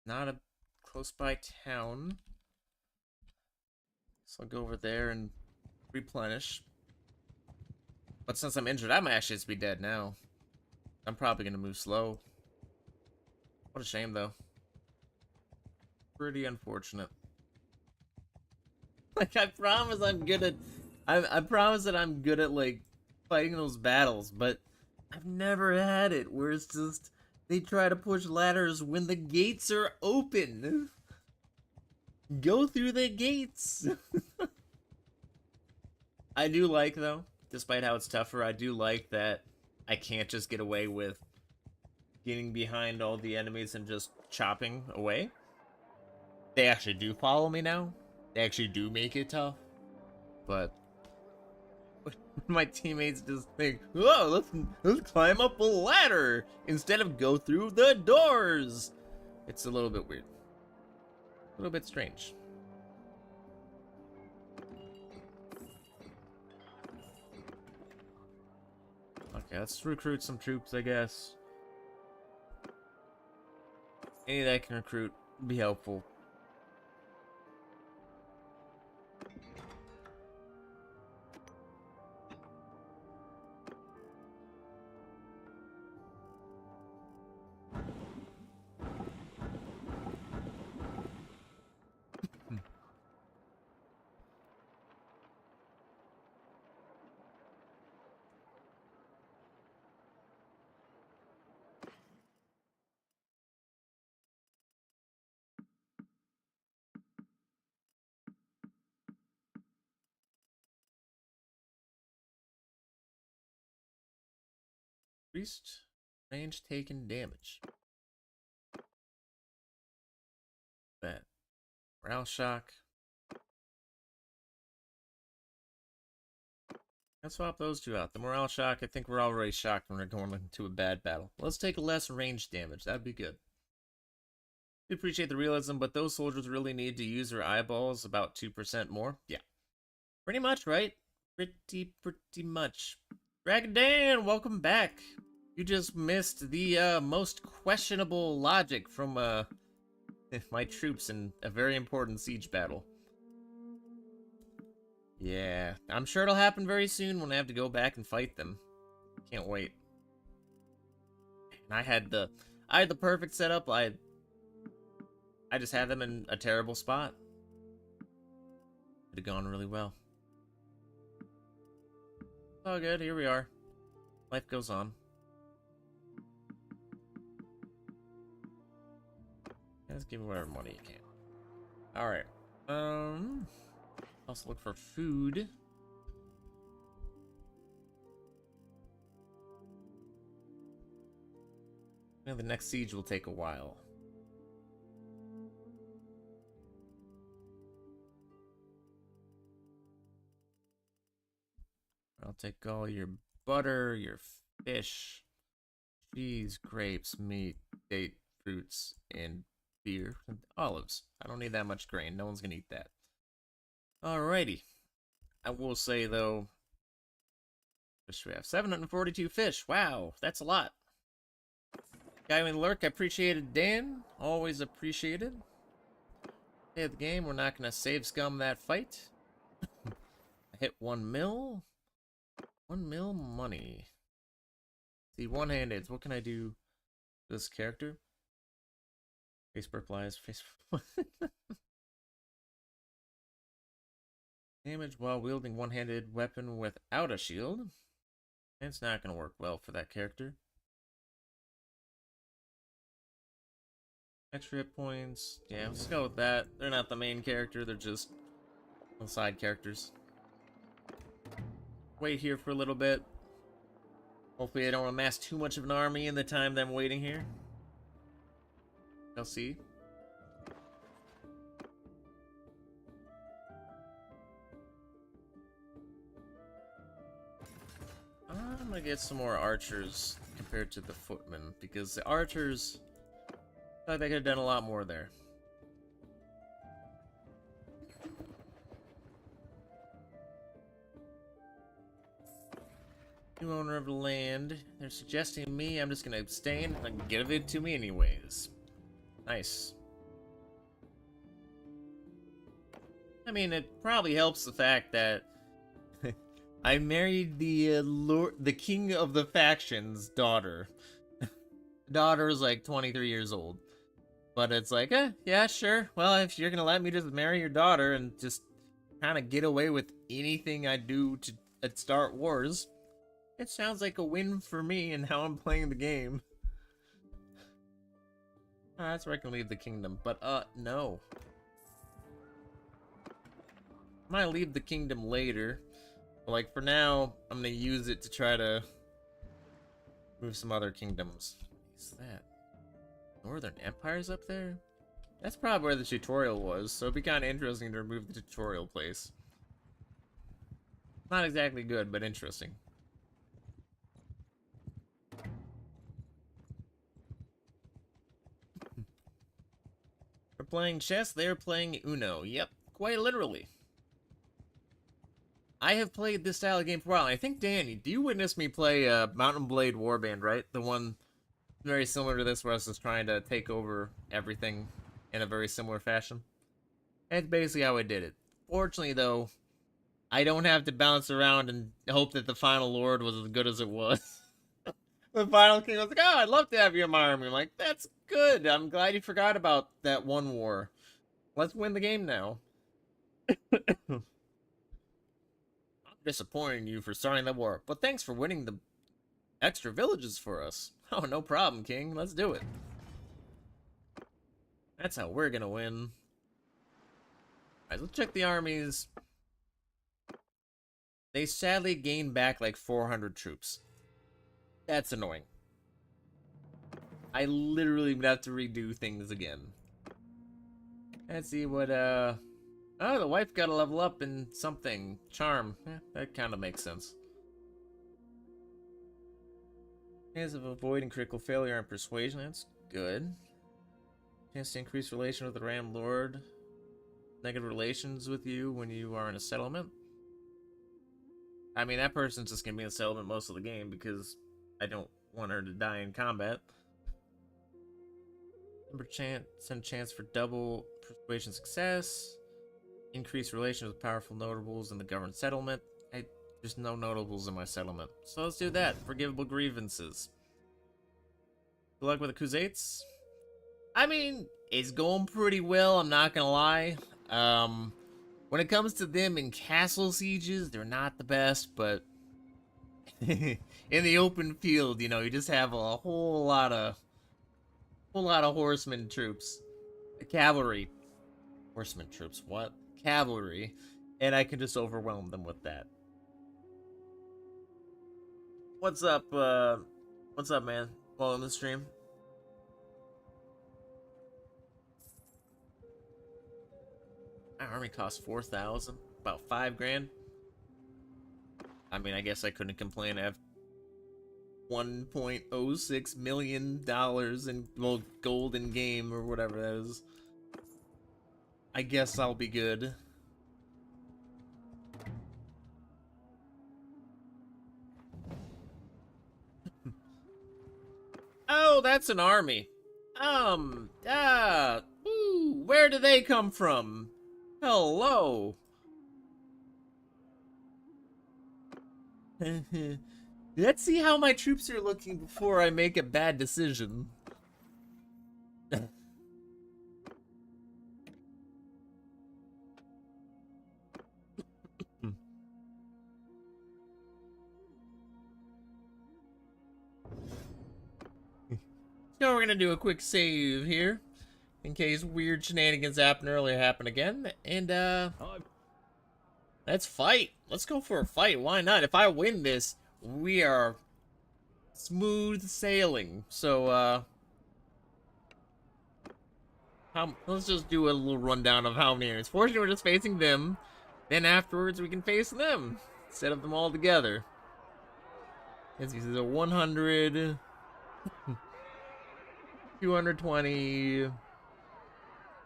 A: Not a close by town. So I'll go over there and replenish. But since I'm injured, I might actually just be dead now. I'm probably gonna move slow. What a shame, though. Pretty unfortunate. Like, I promise I'm good at... I promise that I'm good at, like, fighting those battles, but I've never had it where it's just... They try to push ladders when the gates are open. Go through the gates. I do like, though, despite how it's tougher, I do like that I can't just get away with getting behind all the enemies and just chopping away. They actually do follow me now. They actually do make it tough. But my teammates just think, oh, let's climb up a ladder instead of go through the doors. It's a little bit weird. A little bit strange. Okay, let's recruit some troops, I guess. Any that I can recruit would be helpful. Priest? Range taken damage. That. Morale shock. Let's swap those two out. The morale shock, I think we're already shocked when we're going into a bad battle. Let's take less range damage. That'd be good. We appreciate the realism, but those soldiers really need to use their eyeballs about 2% more. Yeah. Pretty much, right? Pretty much. Dragon Dan, welcome back. You just missed the most questionable logic from my troops in a very important siege battle. Yeah, I'm sure it'll happen very soon when I have to go back and fight them. Can't wait. And I had the perfect setup. I just had them in a terrible spot. Could have gone really well. Oh, good. Here we are. Life goes on. Just give me whatever money you can. All right. Also look for food. Well, the next siege will take a while. I'll take all your butter, your fish, cheese, grapes, meat, date, fruits, and beer, and olives. I don't need that much grain. No one's gonna eat that. Alrighty. I will say, though, fish we have 742 fish. Wow, that's a lot. Guy in the lurk, I appreciate it, Dan. Always appreciated. Hey, the game, we're not gonna save scum that fight. I hit 1 mil. 1 mil money. See, one-handed. What can I do to this character? Face purple eyes. Face. Damage while wielding one-handed weapon without a shield. It's not going to work well for that character. Extra hit points. Yeah, let's go with that. They're not the main character. They're just side characters. Wait here for a little bit. Hopefully I don't amass too much of an army in the time that I'm waiting here. I'll see. I'm gonna get some more archers compared to the footmen, because the archers, I feel like they could have done a lot more there. New owner of the land. They're suggesting me. I'm just gonna abstain and give it to me anyways. Nice. I mean, it probably helps the fact that I married the king of the faction's daughter. Daughter is like 23 years old. But it's like, yeah, sure. Well, if you're gonna let me just marry your daughter and just kind of get away with anything I do to start wars, it sounds like a win for me and how I'm playing the game. That's where I can leave the kingdom. But, no. I might leave the kingdom later. But, like, for now, I'm gonna use it to try to move some other kingdoms. What is that? Northern Empire's up there? That's probably where the tutorial was, so it'd be kind of interesting to remove the tutorial place. Not exactly good, but interesting. We're playing chess, they're playing Uno. Yep, quite literally. I have played this style of game for a while. I think, Danny, do you witness me play Mountain Blade Warband, right? The one very similar to this where I was just trying to take over everything in a very similar fashion. That's basically how I did it. Fortunately, though, I don't have to bounce around and hope that the final lord was as good as it was. The final king was like, oh, I'd love to have you in my army. I'm like, that's good. I'm glad you forgot about that one war. Let's win the game now. I'm disappointing you for starting the war, but thanks for winning the extra villages for us. Oh, no problem, king. Let's do it. That's how we're gonna win. Alright, let's check the armies. They sadly gained back like 400 troops. That's annoying. I literally would have to redo things again. Let's see what, oh, the wife got to level up in something. Charm. That kind of makes sense. Chance of avoiding critical failure and persuasion. That's good. Chance to increase relation with the Bannerlord. Negative relations with you when you are in a settlement. I mean, that person's just going to be in a settlement most of the game because I don't want her to die in combat. Send chance for double persuasion success. Increase relations with powerful notables in the governed settlement. There's no notables in my settlement. So let's do that. Forgivable grievances. Good luck with the Khuzaits. I mean, it's going pretty well, I'm not gonna lie. When it comes to them in castle sieges, they're not the best, but in the open field, you know, you just have a whole lot of horsemen troops. Cavalry. Horsemen troops, what? Cavalry. And I can just overwhelm them with that. What's up, man? Welcome to the stream. My army costs 4,000, about 5 grand. I mean, I guess I couldn't complain. I have $1.06 million in, well, gold in game or whatever that is. I guess I'll be good. Oh, that's an army. Ooh, where do they come from? Hello. Let's see how my troops are looking before I make a bad decision. So we're gonna do a quick save here, in case weird shenanigans happened earlier happen again, and let's fight. Let's go for a fight. Why not? If I win this, we are smooth sailing. So let's just do a little rundown of how many. It's fortunate we're just facing them. Then afterwards we can face them instead of them all together. This is a 100. 220,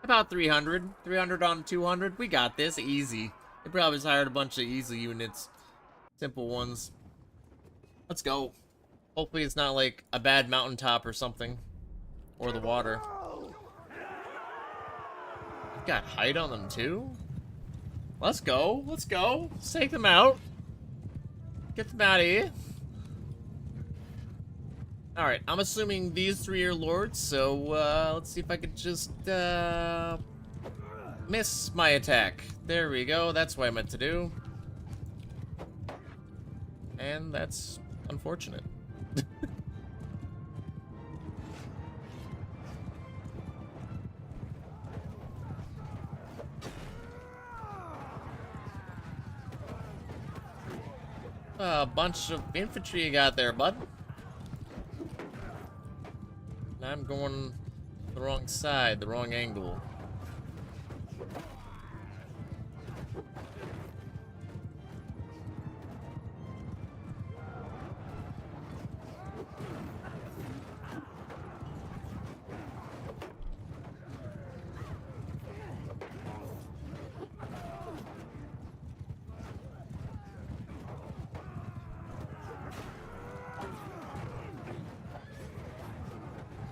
A: about 300. 300 on 200. We got this. Easy. They probably just hired a bunch of easy units. Simple ones. Let's go. Hopefully it's not like a bad mountaintop or something. Or the water. We've got height on them too? Let's go. Let's go. Let's take them out. Get them out of here. Alright, I'm assuming these 3 are lords, so let's see if I could just miss my attack. There we go, that's what I meant to do. And that's unfortunate. A bunch of infantry you got there, bud. I'm going the wrong side, the wrong angle.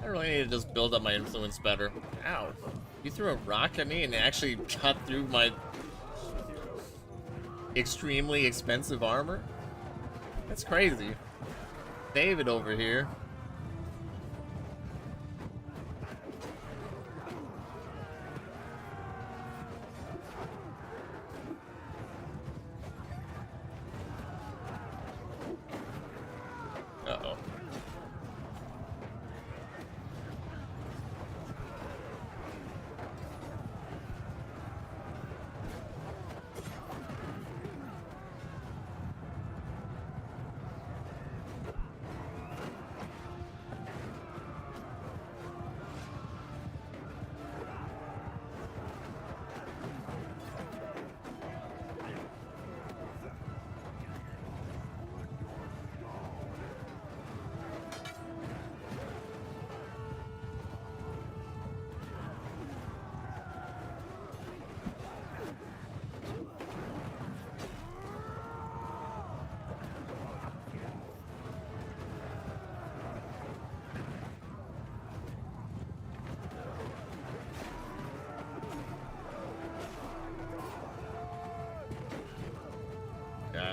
A: I really need to just build up my influence better. Ow. You threw a rock at me and it actually cut through my extremely expensive armor? That's crazy. David over here. Uh-oh.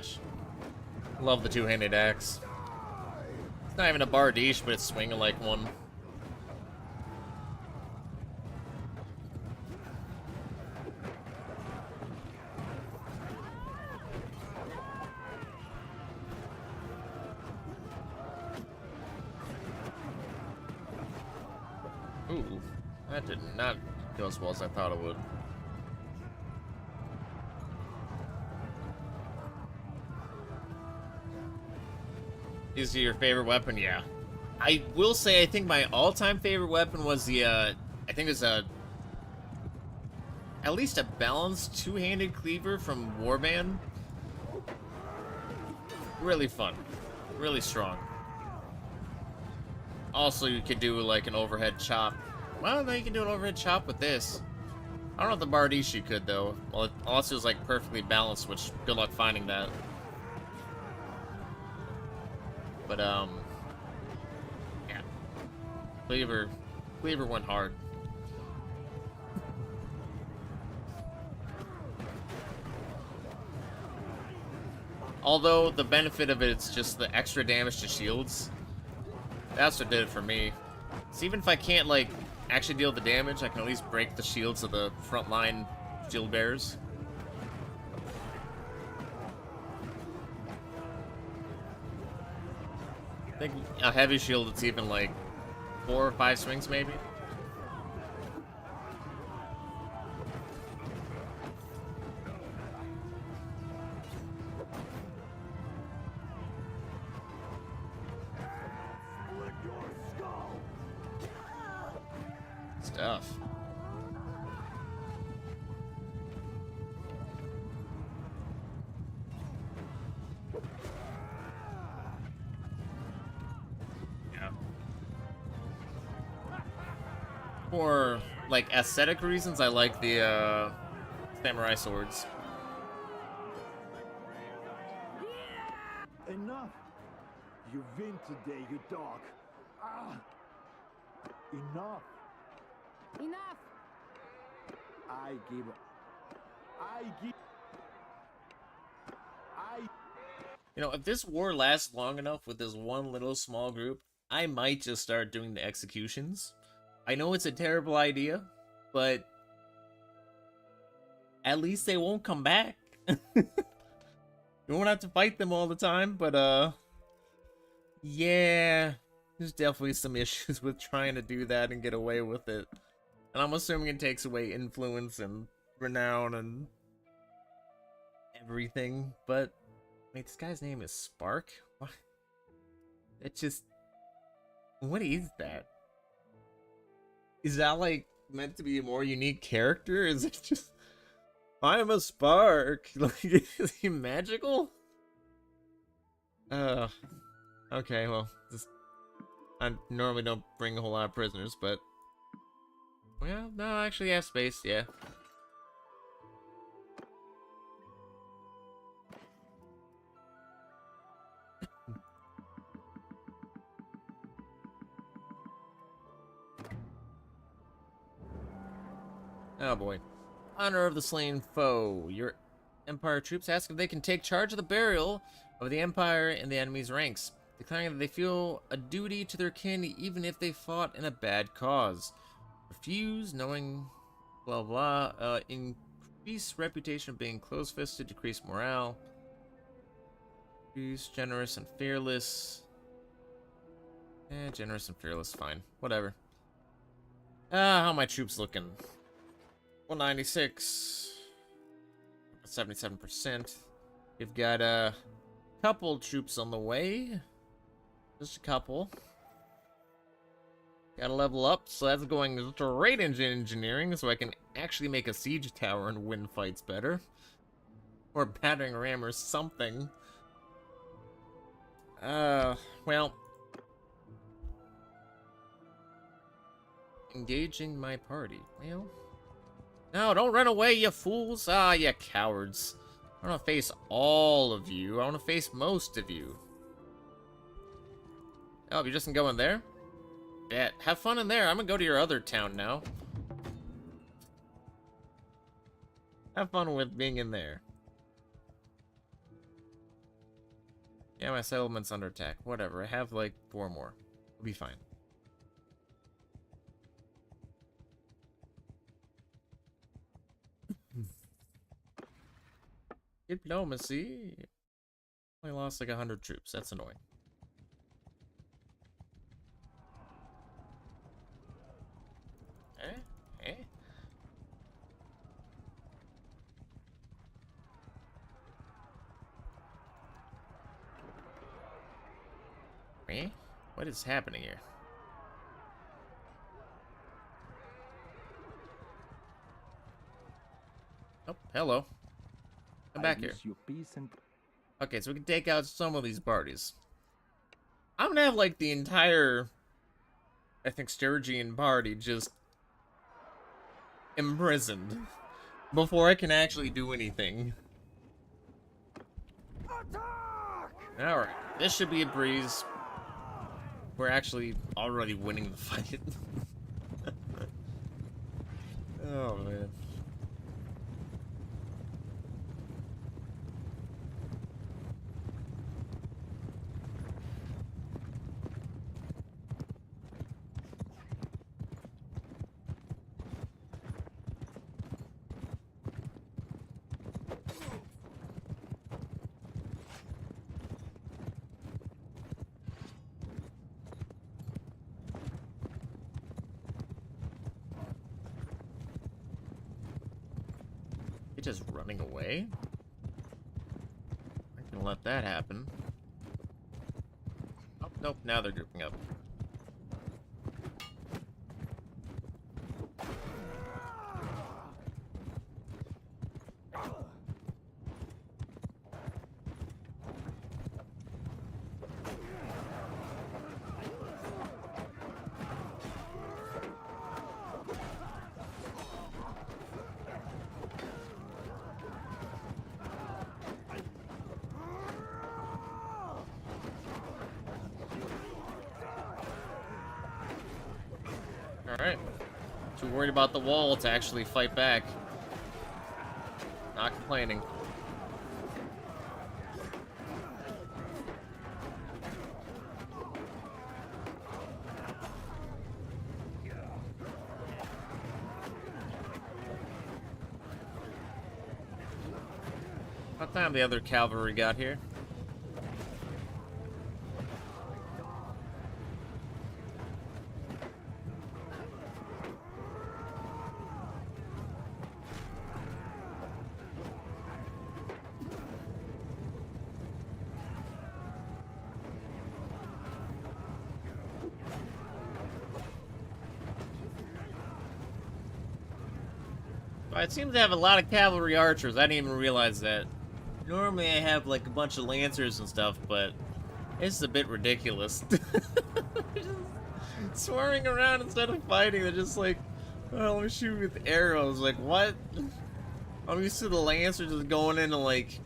A: gosh. Love the two-handed axe. It's not even a bardiche, but it's swinging like one. Ooh, that did not go as well as I thought it would. Is your favorite weapon? Yeah. I will say I think my all-time favorite weapon was the, I think it was at least a balanced two-handed cleaver from Warband. Really fun. Really strong. Also, you could do like an overhead chop. Well, no, you can do an overhead chop with this. I don't know if the Bardiche could, though. Well, unless it was like perfectly balanced, which good luck finding that. But, yeah. Cleaver went hard. Although, the benefit of it's just the extra damage to shields. That's what did it for me. So even if I can't, like, actually deal the damage, I can at least break the shields of the frontline shield bearers. I think a heavy shield, it's even, like, 4 or 5 swings, maybe. Stuff. Yeah. For, like, aesthetic reasons, I like the, samurai swords.
B: Enough! You win today, you dog. Ah! Enough!
C: Enough!
B: I give up.
A: You know, if this war lasts long enough with this one little small group, I might just start doing the executions. I know it's a terrible idea, but at least they won't come back. You won't have to fight them all the time, but yeah, there's definitely some issues with trying to do that and get away with it. And I'm assuming it takes away influence and renown and everything, but wait, this guy's name is Spark? What? It just... What is that? Is that, like, meant to be a more unique character? Is it just... I'm a Spark! Like, is he magical? Okay, well, just... I normally don't bring a whole lot of prisoners, but... Well, no, I actually have space, yeah. Oh boy. Honor of the slain foe. Your Empire troops ask if they can take charge of the burial of the Empire in the enemy's ranks, declaring that they feel a duty to their kin even if they fought in a bad cause. Refuse, knowing blah blah. Increase reputation of being close-fisted, decrease morale. Increase generous and fearless. Generous and fearless, fine. Whatever. How are my troops looking? 196. 77%. We've got a couple troops on the way. Just a couple. Gotta level up, so that's going straight into engineering, so I can actually make a siege tower and win fights better. Or battering ram or something. Well. Engaging my party. Well. No, don't run away, you fools. Ah, you cowards. I don't want to face all of you. I want to face most of you. Oh, you're just gonna go in there? Bet. Have fun in there. I'm gonna go to your other town now. Have fun with being in there. Yeah, my settlement's under attack. Whatever. I have like 4 more. We'll be fine. Diplomacy. Only lost like 100 troops. That's annoying. Eh? Eh? What is happening here? Oh, hello. Come back here.
B: Your peace and
A: Okay, so we can take out some of these parties. I'm gonna have like the entire, I think, Sturgian party just imprisoned before I can actually do anything. Alright, this should be a breeze. We're actually already winning the fight. Oh, man. He's just running away? I can let that happen. Oh, nope, now they're grouping up. Alright. Too worried about the wall to actually fight back. Not complaining. What time the other cavalry got here? It seems to have a lot of cavalry archers. I didn't even realize that. Normally I have like a bunch of lancers and stuff, but it's a bit ridiculous. Just swarming around instead of fighting. They're just like, oh, let me shoot with arrows. Like, what? I'm used to the lancer just going in and like,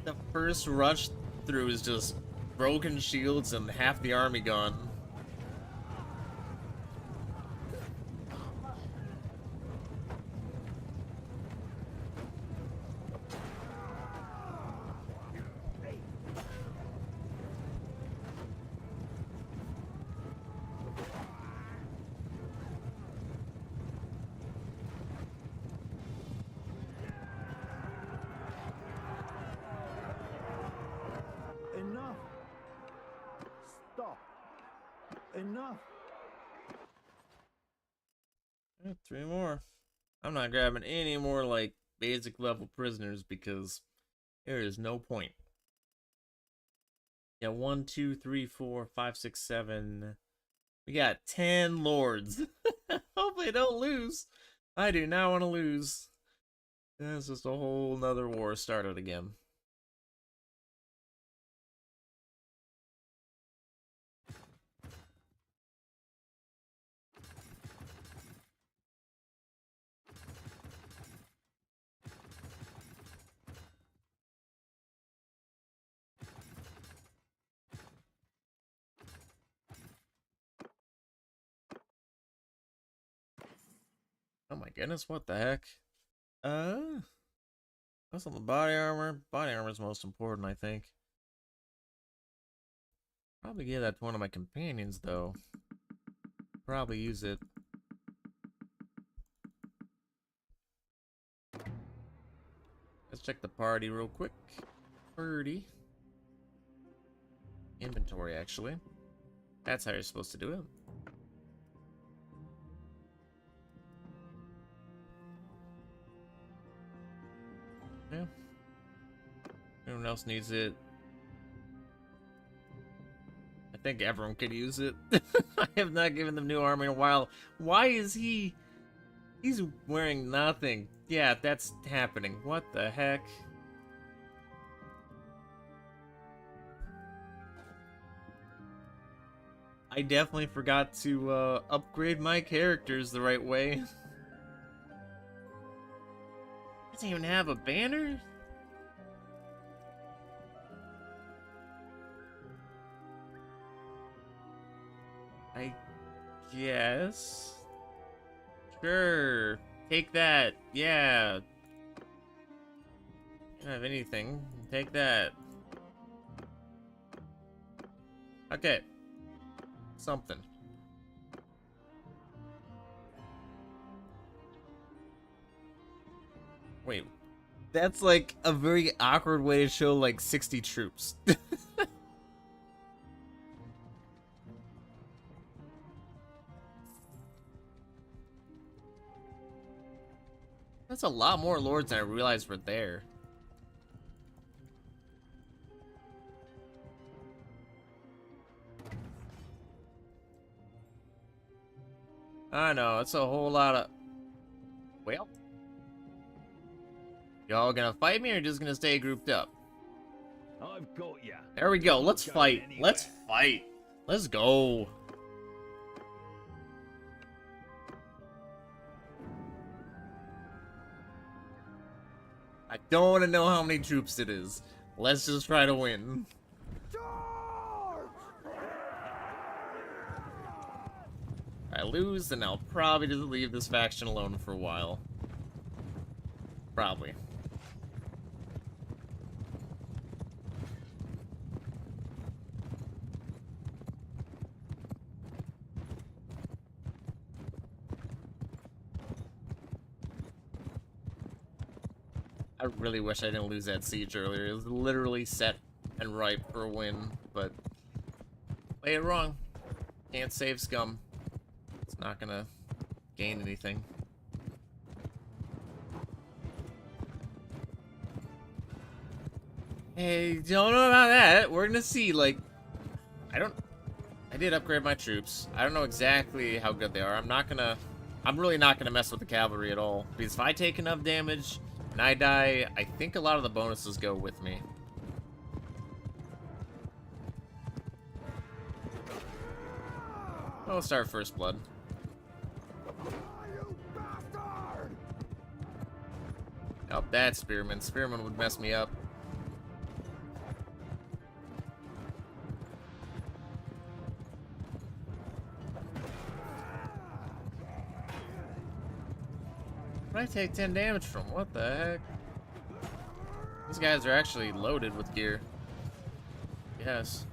A: the first rush through is just broken shields and half the army gone.
B: enough. Stop. Enough.
A: 3 more. I'm not grabbing any more like basic level prisoners because there is no point. Yeah, 1, 2, 3, 4, 5, 6, 7. We got 10 lords. Hopefully I don't lose. I do not want to lose. That's just a whole nother war started again. Oh my goodness, what the heck? That's on the body armor. Body armor is most important, I think. Probably give that to one of my companions, though. Probably use it. Let's check the party real quick. Party. Inventory, actually. That's how you're supposed to do it. Yeah. Everyone else needs it. I think everyone could use it. I have not given them new armor in a while. Why is he... He's wearing nothing. Yeah, that's happening. What the heck? I definitely forgot to upgrade my characters the right way. Doesn't even have a banner? I guess. Sure. Take that. Yeah. Don't have anything. Take that. Okay. Something. Wait. That's like a very awkward way to show like 60 troops. That's a lot more lords than I realized were there. I know, it's a whole lot of... Well... Y'all gonna fight me or just gonna stay grouped up?
B: I've got ya.
A: There we go,
B: Not
A: let's
B: going
A: fight.
B: anywhere.
A: Let's fight. Let's go. I don't want to know how many troops it is. Let's just try to win. If I lose, then I'll probably just leave this faction alone for a while. Probably. I really wish I didn't lose that siege earlier. It was literally set and ripe for a win, but play it wrong. Can't save scum. It's not gonna gain anything. Hey, don't know about that. We're gonna see, like... I did upgrade my troops. I don't know exactly how good they are. I'm really not gonna mess with the cavalry at all. Because if I take enough damage and I die, I think a lot of the bonuses go with me. I'll start First Blood. Oh, that's Spearman. Spearman would mess me up. What did I take 10 damage from? What the heck? These guys are actually loaded with gear. Yes.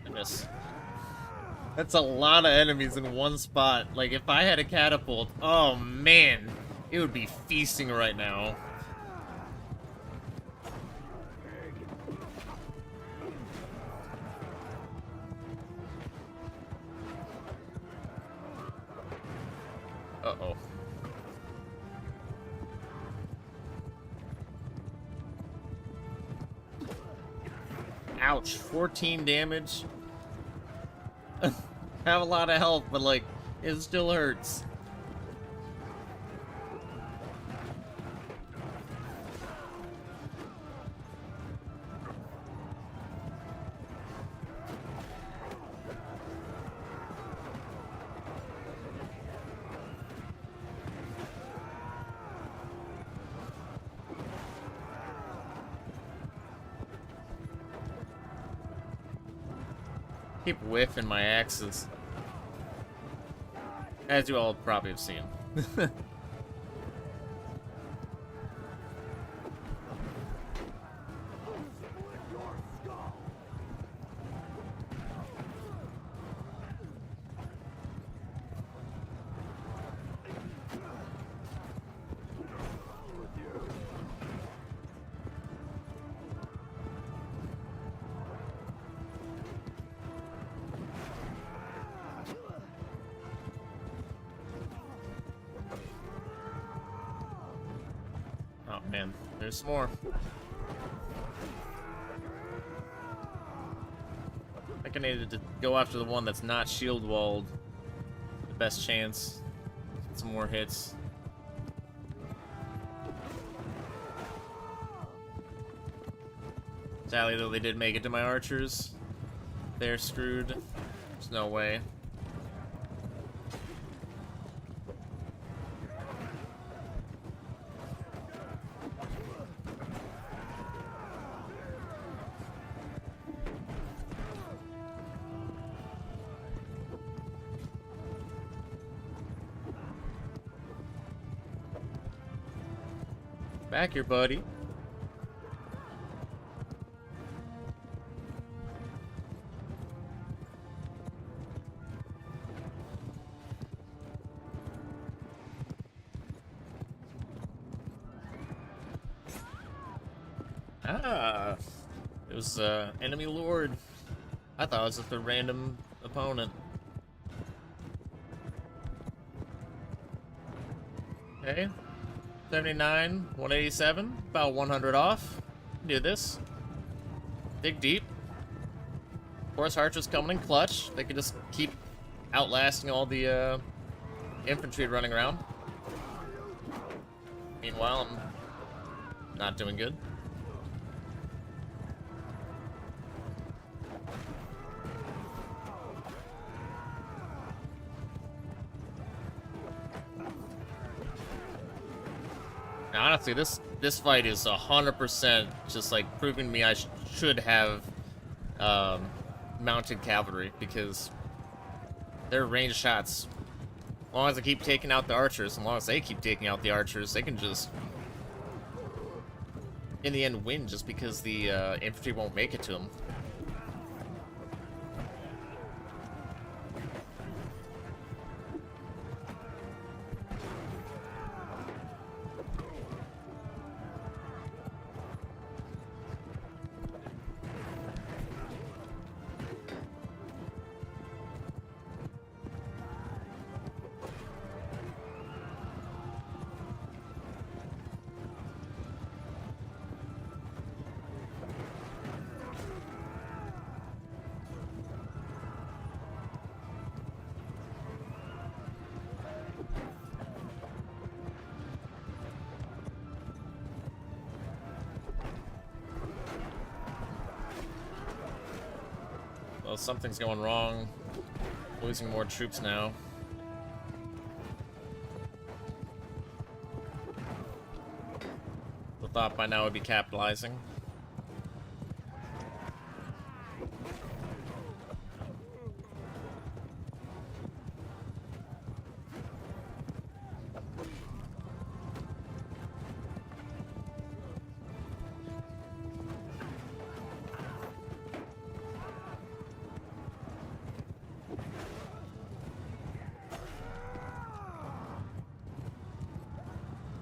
A: Goodness. That's a lot of enemies in one spot. Like, if I had a catapult, oh man, it would be feasting right now. Uh-oh. Ouch, 14 damage. I have a lot of health, but like, it still hurts. Keep whiffing my axes. As you all probably have seen. Oh man, there's more. I think I needed to go after the one that's not shield walled. The best chance. Get some more hits. Sadly though, they did make it to my archers. They're screwed. There's no way. Back here, buddy. Ah, it was enemy lord. I thought it was just a random opponent. Okay. 79, 187, about 100 off. Do this. Dig deep. Of course, archers coming in clutch. They can just keep outlasting all the infantry running around. Meanwhile, I'm not doing good. Now, honestly, this fight is 100% just like proving to me I should have mounted cavalry, because their ranged shots, as long as I keep taking out the archers, as long as they keep taking out the archers, they can just in the end win, just because the infantry won't make it to them. Well, something's going wrong. Losing more troops now. I thought by now I'd be capitalizing.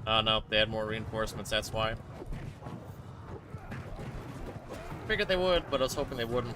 A: Oh no, they had more reinforcements, that's why. Figured they would, but I was hoping they wouldn't.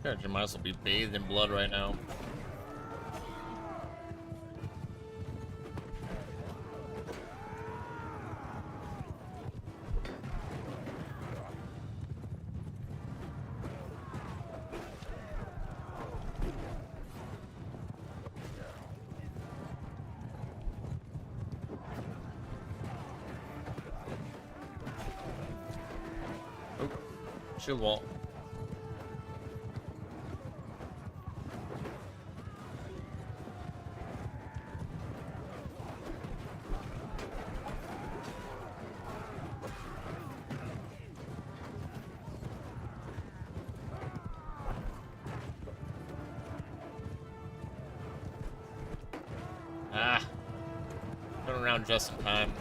A: God, you might as well be bathed in blood right now. Oh, shield wall. Ah, turn around just in time.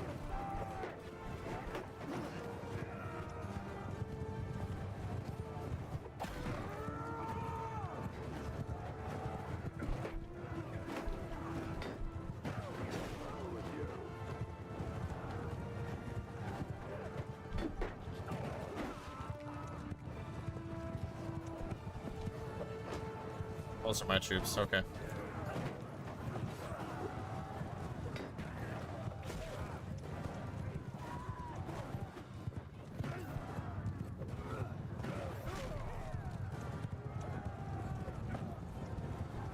A: Those are my troops, okay.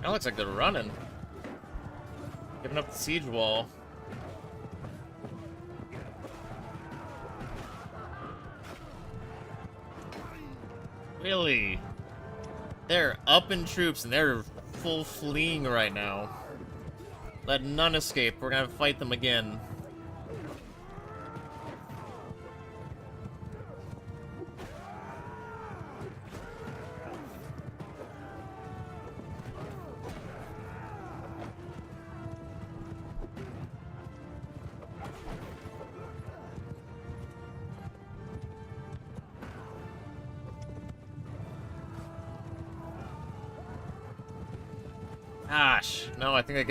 A: That looks like they're running. Giving up the siege wall. Really? They're up in troops and they're full fleeing right now. Let none escape. We're gonna fight them again. Gosh, no, I think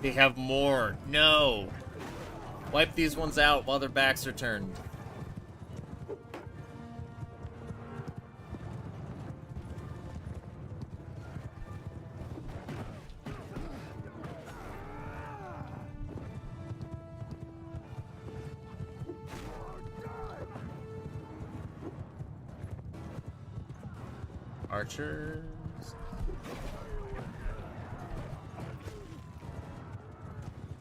A: they have more. No! Wipe these ones out while their backs are turned. Archers.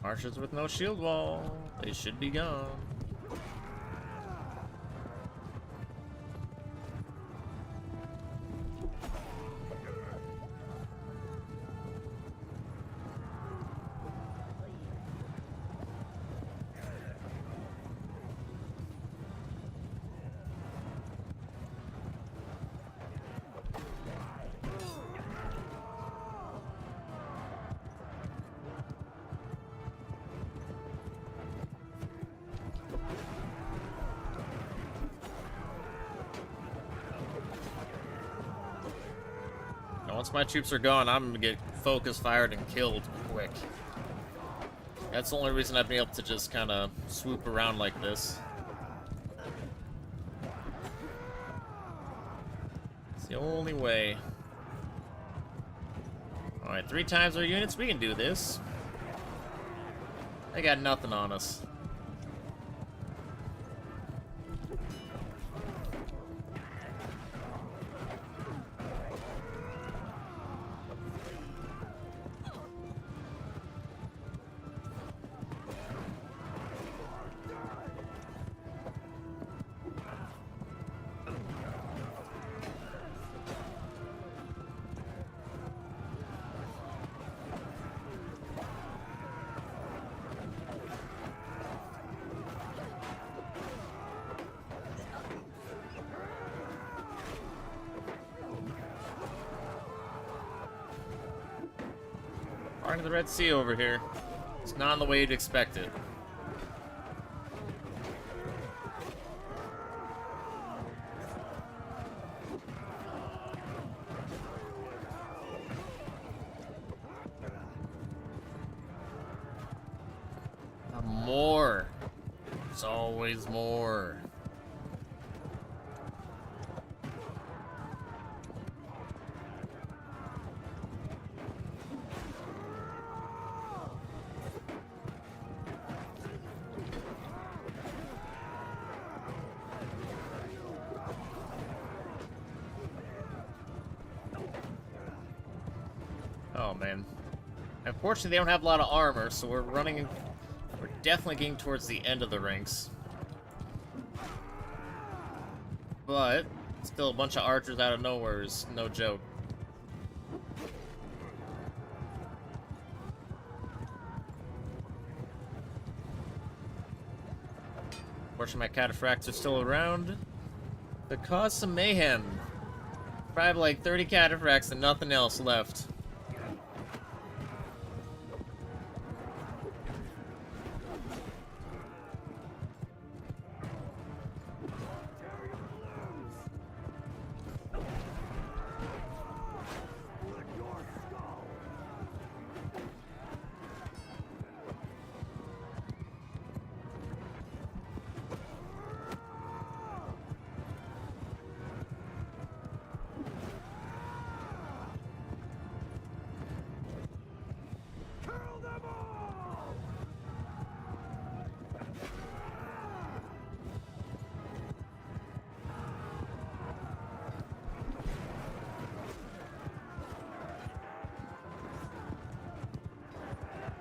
A: Archers with no shield wall. They should be gone. Once my troops are gone, I'm gonna get focus fired and killed quick. That's the only reason I've been able to just kind of swoop around like this. It's the only way. Alright, 3 times our units, we can do this. They got nothing on us. Part of the Red Sea over here. It's not in the way you'd expect it. More. There's always more. Oh, man. Unfortunately, they don't have a lot of armor, so we're definitely getting towards the end of the ranks. But, still a bunch of archers out of nowhere is no joke. Fortunately, my cataphracts are still around to cause some mayhem. Probably like 30 cataphracts and nothing else left.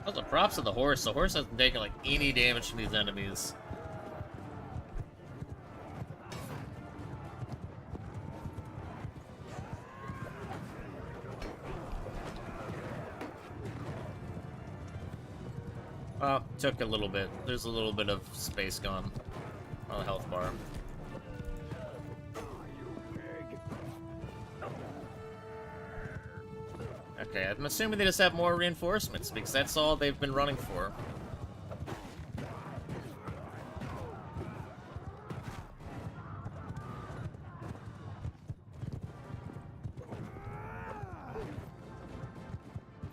A: Also, props to the horse. The horse hasn't taken like any damage from these enemies. Well, took a little bit. There's a little bit of space gone on the health bar. Okay, I'm assuming they just have more reinforcements, because that's all they've been running for.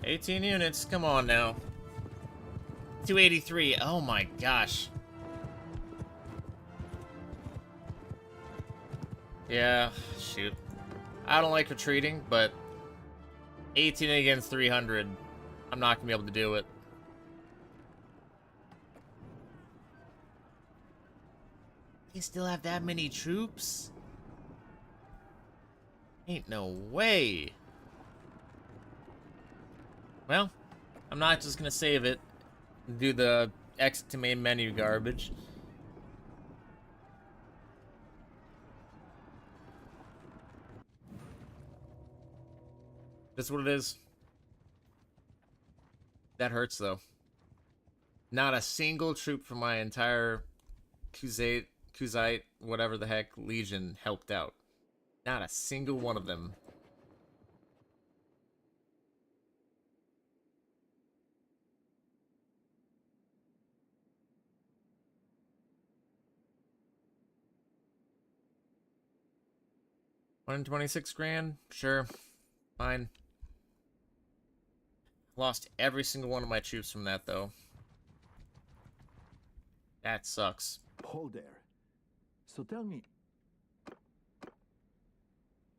A: $18 units, come on now. 283, oh my gosh. Yeah, shoot. I don't like retreating, but 18 against 300, I'm not gonna be able to do it. They still have that many troops? Ain't no way. Well, I'm not just gonna save it and do the exit to main menu garbage. That's what it is. That hurts, though. Not a single troop from my entire Kuzite, whatever the heck, Legion helped out. Not a single one of them. $126 grand? Sure. Fine. Lost every single one of my troops from that, though. That sucks.
B: Hold there. So tell me,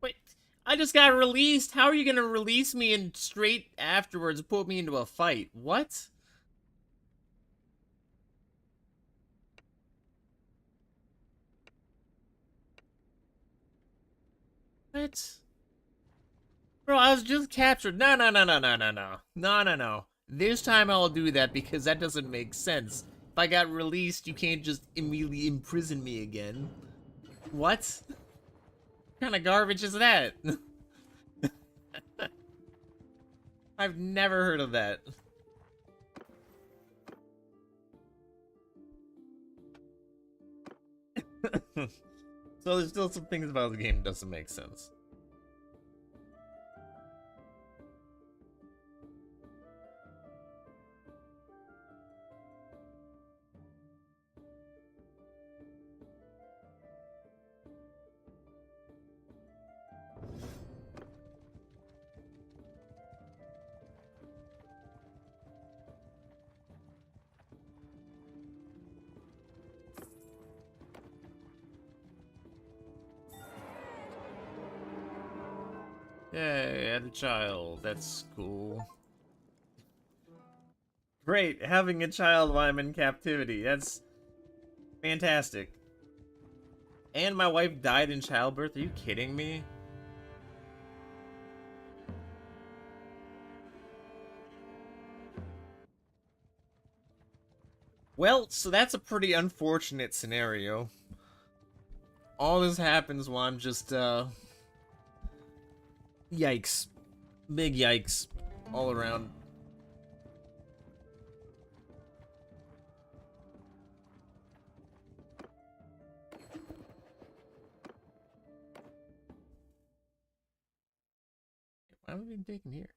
A: Wait, I just got released. How are you gonna release me and straight afterwards put me into a fight? What? What? Bro, I was just captured. No, no, no, no, no, no, no. No, no, no. This time I'll do that because that doesn't make sense. If I got released, you can't just immediately imprison me again. What? What kind of garbage is that? I've never heard of that. So there's still some things about the game that doesn't make sense. Yay, I had a child. That's cool. Great, having a child while I'm in captivity. That's fantastic. And my wife died in childbirth? Are you kidding me? Well, so that's a pretty unfortunate scenario. All this happens while I'm just, yikes. Big yikes. All around. Why am I being taken here?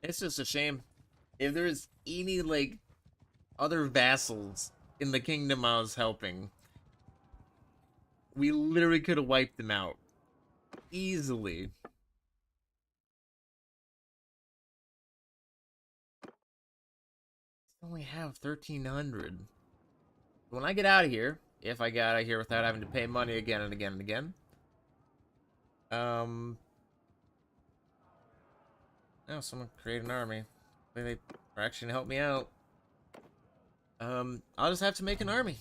A: It's just a shame. If there's any, like, other vassals in the kingdom I was helping, we literally could have wiped them out. Easily. I only have 1,300. When I get out of here, if I get out of here without having to pay money again and again and again, oh, someone create an army. Maybe they are actually gonna help me out. I'll just have to make an army.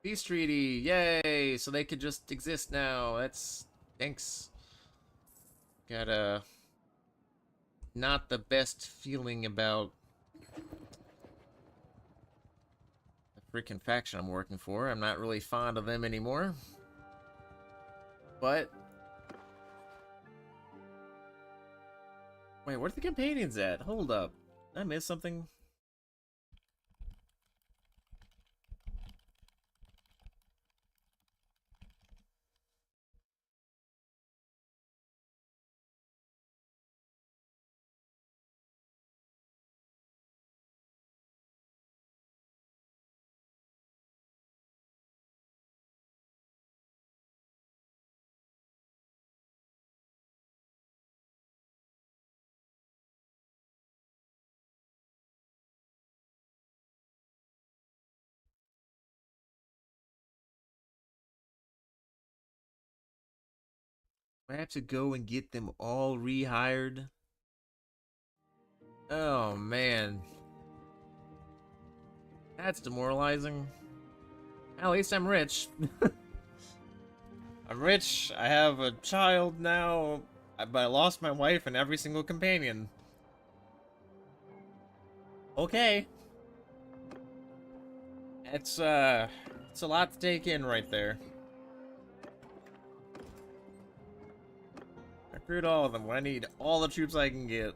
A: Peace treaty, yay! So they could just exist now. That's thanks. Got not the best feeling about the freaking faction I'm working for. I'm not really fond of them anymore. But wait, where's the companions at? Hold up. Did I miss something? I have to go and get them all rehired. Oh man, that's demoralizing. At least I'm rich. I'm rich. I have a child now, but I lost my wife and every single companion. Okay, it's a lot to take in right there. I recruit all of them. I need all the troops I can get.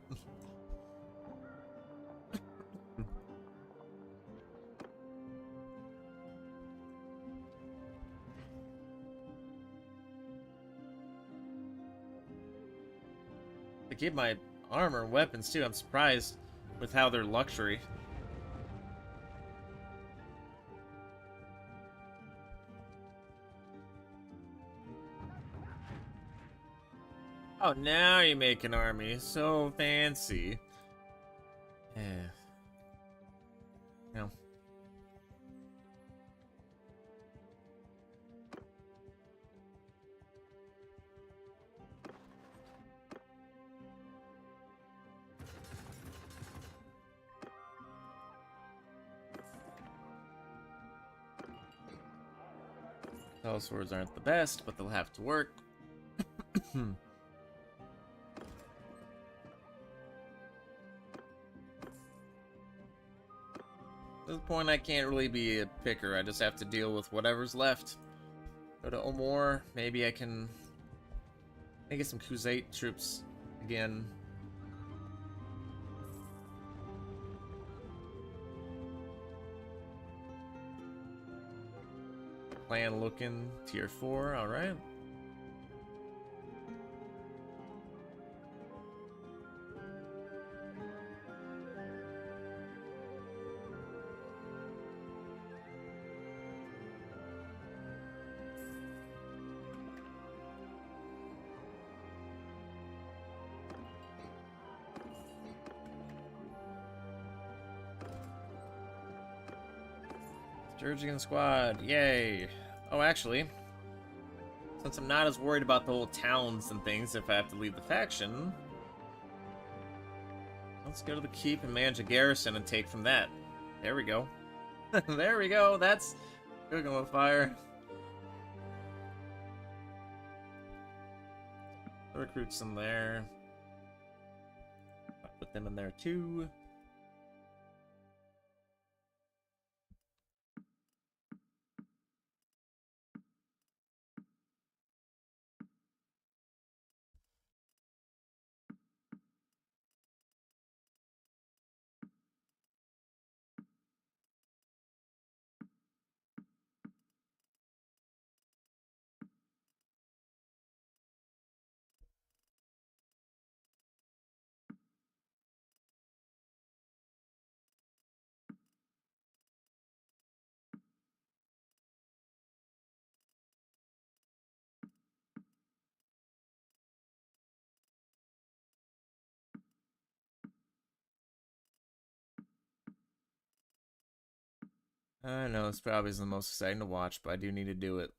A: To keep my armor and weapons too. I'm surprised with how they're luxury. Oh, now you make an army. So fancy. Yeah. No. Those swords aren't the best, but they'll have to work. At this point, I can't really be a picker. I just have to deal with whatever's left. Go to Omor. Maybe I can get some Khuzait troops again. Plan looking. Tier 4. Alright. Sturgeon squad, yay! Oh, actually, Since I'm not as worried about the whole towns and things if I have to leave the faction, let's go to the keep and manage a garrison and take from that. There we go. There we go. That's cooking with fire. The recruits in there. I'll put them in there too. I know this probably isn't the most exciting to watch, but I do need to do it.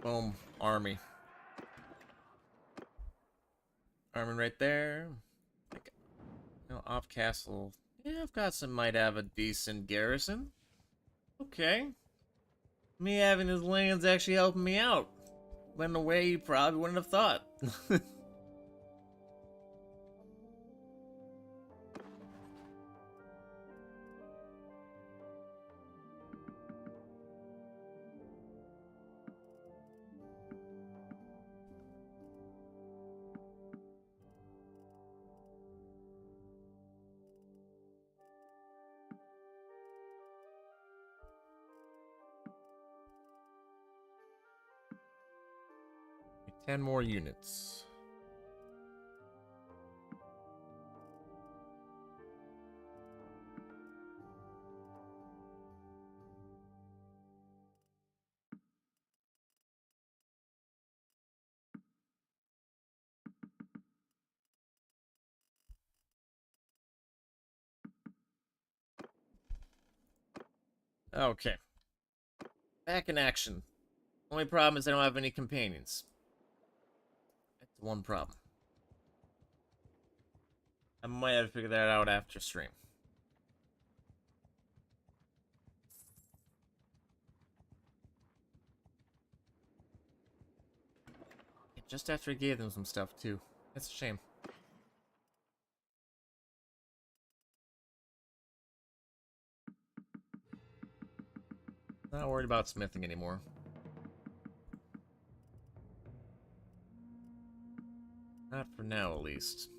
A: Boom. Army. Army right there. Like, off castle. Yeah, I've got some. Might have a decent garrison. Okay. Me having his land's actually helping me out. Went in a way you probably wouldn't have thought. 10 more units. Okay. Back in action. Only problem is I don't have any companions. That's one problem. I might have to figure that out after stream. Just after I gave them some stuff, too. That's a shame. Not worried about smithing anymore. Not for now, at least.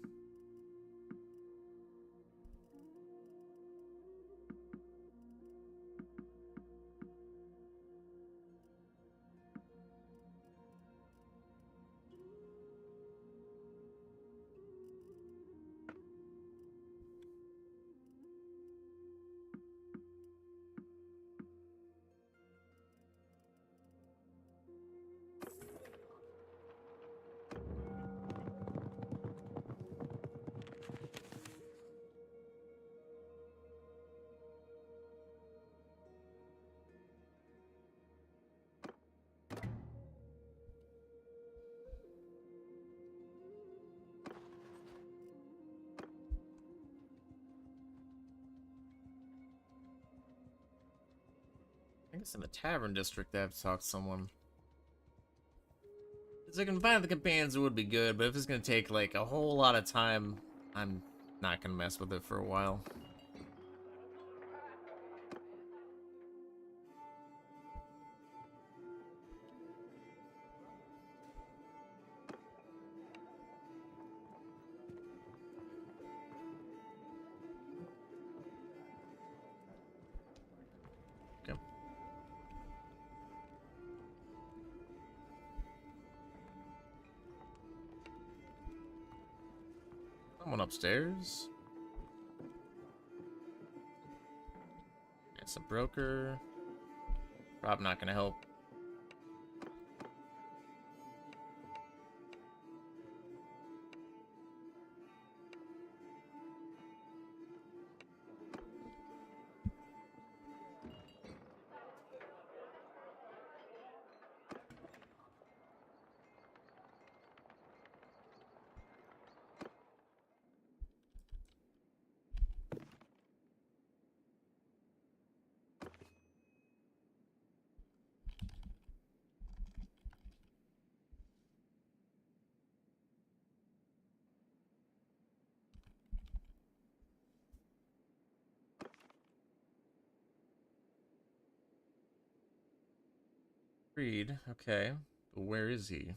A: I guess in the tavern district I have to talk to someone. If I can find the companions, it would be good, but if it's gonna take like a whole lot of time, I'm not gonna mess with it for a while. Okay. Someone upstairs. It's a broker. Probably not gonna help. Reed, okay. But where is he?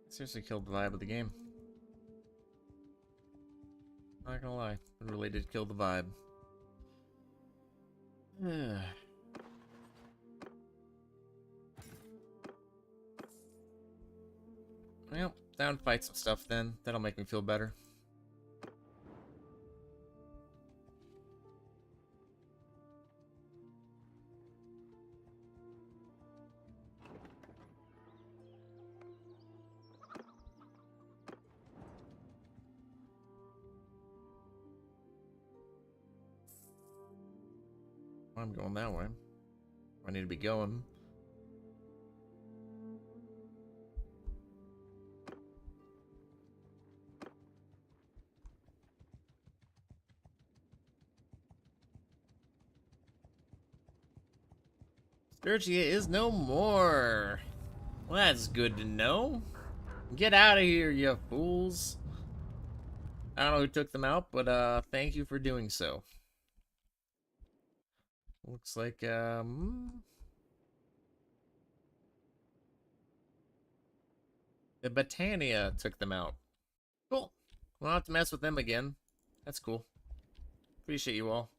A: Seriously killed the vibe of the game. Not gonna lie, it really did kill the vibe. Well, down to fight some stuff then. That'll make me feel better. I'm going that way. I need to be going. Sturgia is no more. Well, that's good to know. Get out of here, you fools. I don't know who took them out, but thank you for doing so. Looks like the Botania took them out. Cool. We'll not have to mess with them again. That's cool. Appreciate you all.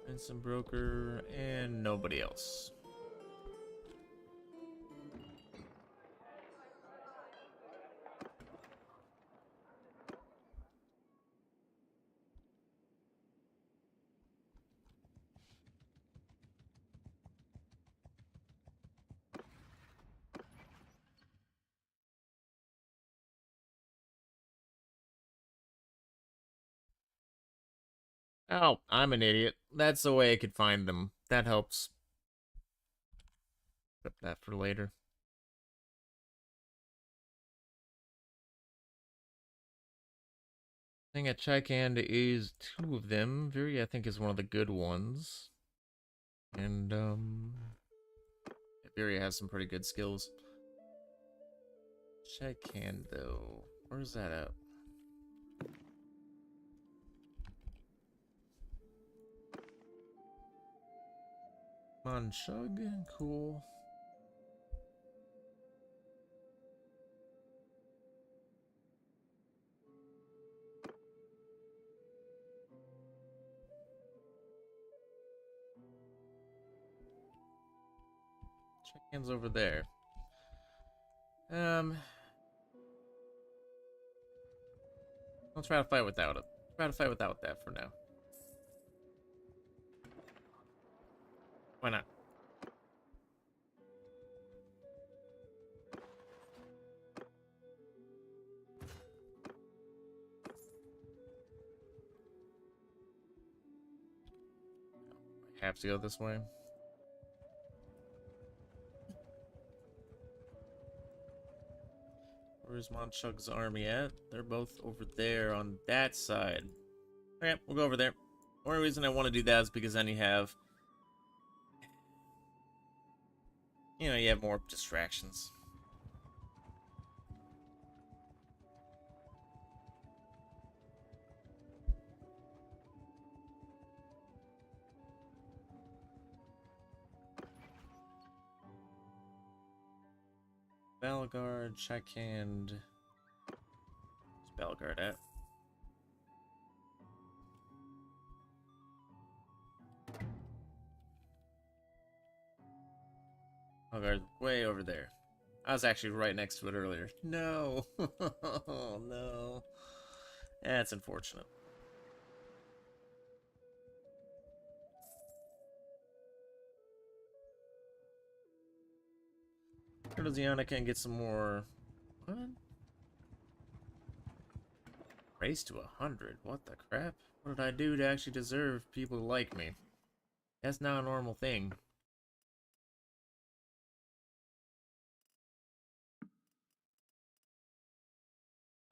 A: Vincent Broker and nobody else. Oh, I'm an idiot. That's the way I could find them. That helps. Put that for later. I think a Chicand is two of them. Viri, I think, is one of the good ones. And, Viri has some pretty good skills. Chicand, though. Where's that at? Monshug? Cool. Chicand's over there. I'll try to fight without it. Try to fight without that for now. Why not? I have to go this way. Where's Monchug's army at? They're both over there on that side. Okay, we'll go over there. The only reason I want to do that is because then you have... You know, you have more distractions. Bellegarde, Checkhand. Where's Bellegarde at? Bellegarde, way over there. I was actually right next to it earlier. No! Oh, no. That's unfortunate. Kurtosiana can get some more... What? Raise to 100? What the crap? What did I do to actually deserve people to like me? That's not a normal thing.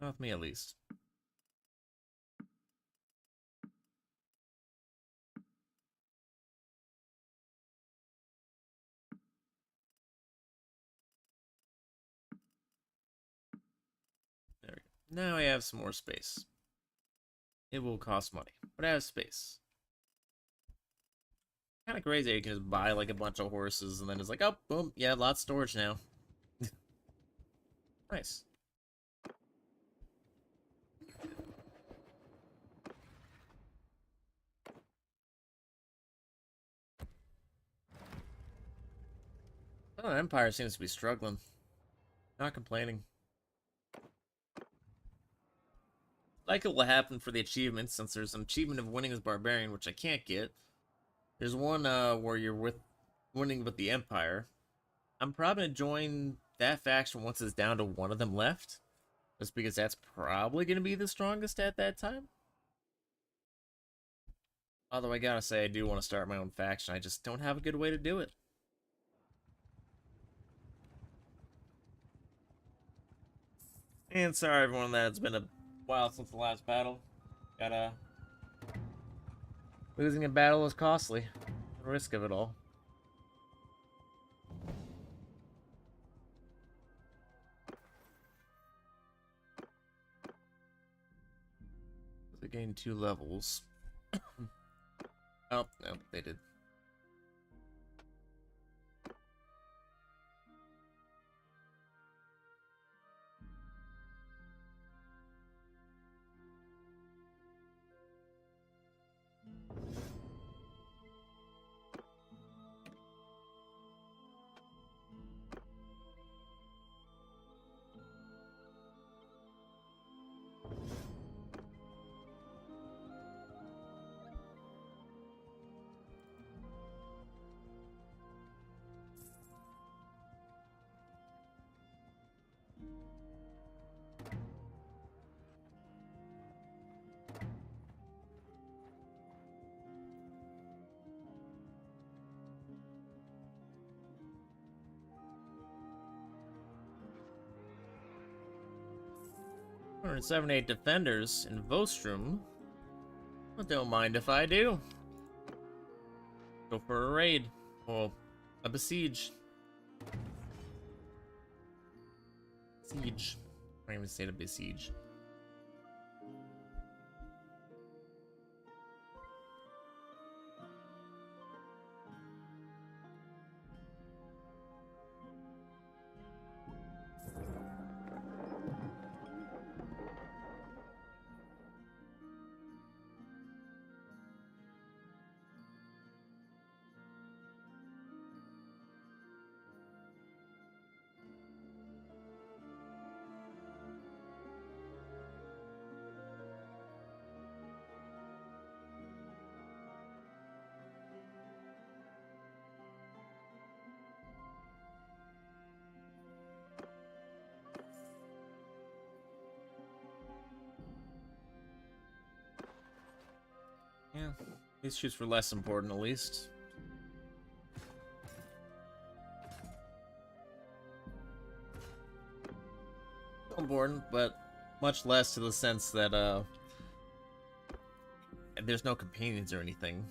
A: Not with me, at least. There we go. Now I have some more space. It will cost money, but I have space. Kind of crazy. You can just buy like a bunch of horses and then it's like, oh, boom, yeah, lots of storage now. Nice. Oh, Empire seems to be struggling. Not complaining. Like it will happen for the achievements, since there's an achievement of winning as Barbarian, which I can't get. There's one where you're winning with the Empire. I'm probably gonna join that faction once it's down to one of them left. Just because that's probably gonna be the strongest at that time. Although I gotta say, I do want to start my own faction. I just don't have a good way to do it. And sorry everyone that it's been a while since the last battle. Losing a battle is costly. The risk of it all. They gained 2 levels. Oh, no, they did. Hundred 78 defenders in Vostrum. But don't mind if I do. Go for a raid. Well, a besiege. Siege. I can't even say to besiege. Yeah, these shoots were less important at least. Ironborn, but much less to the sense that there's no companions or anything.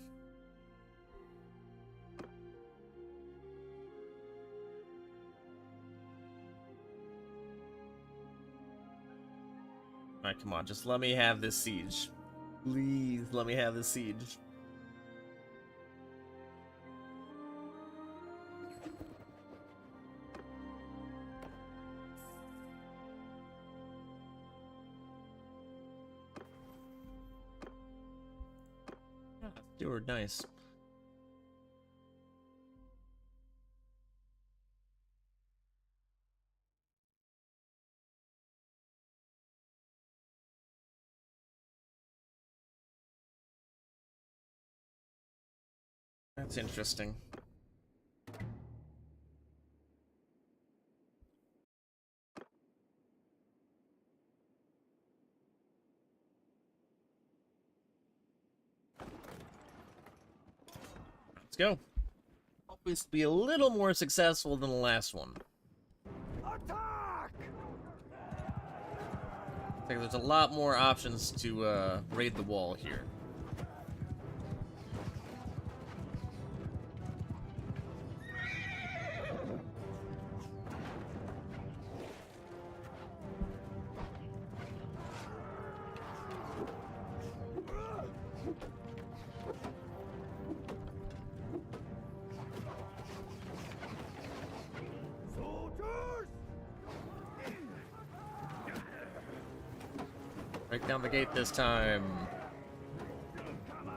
A: Alright, come on, just let me have this siege. Please, let me have this siege. Steward, nice. That's interesting. Let's go. Hope this to be a little more successful than the last one.
B: Attack!
A: I think there's a lot more options to raid the wall here. Break down the gate this time.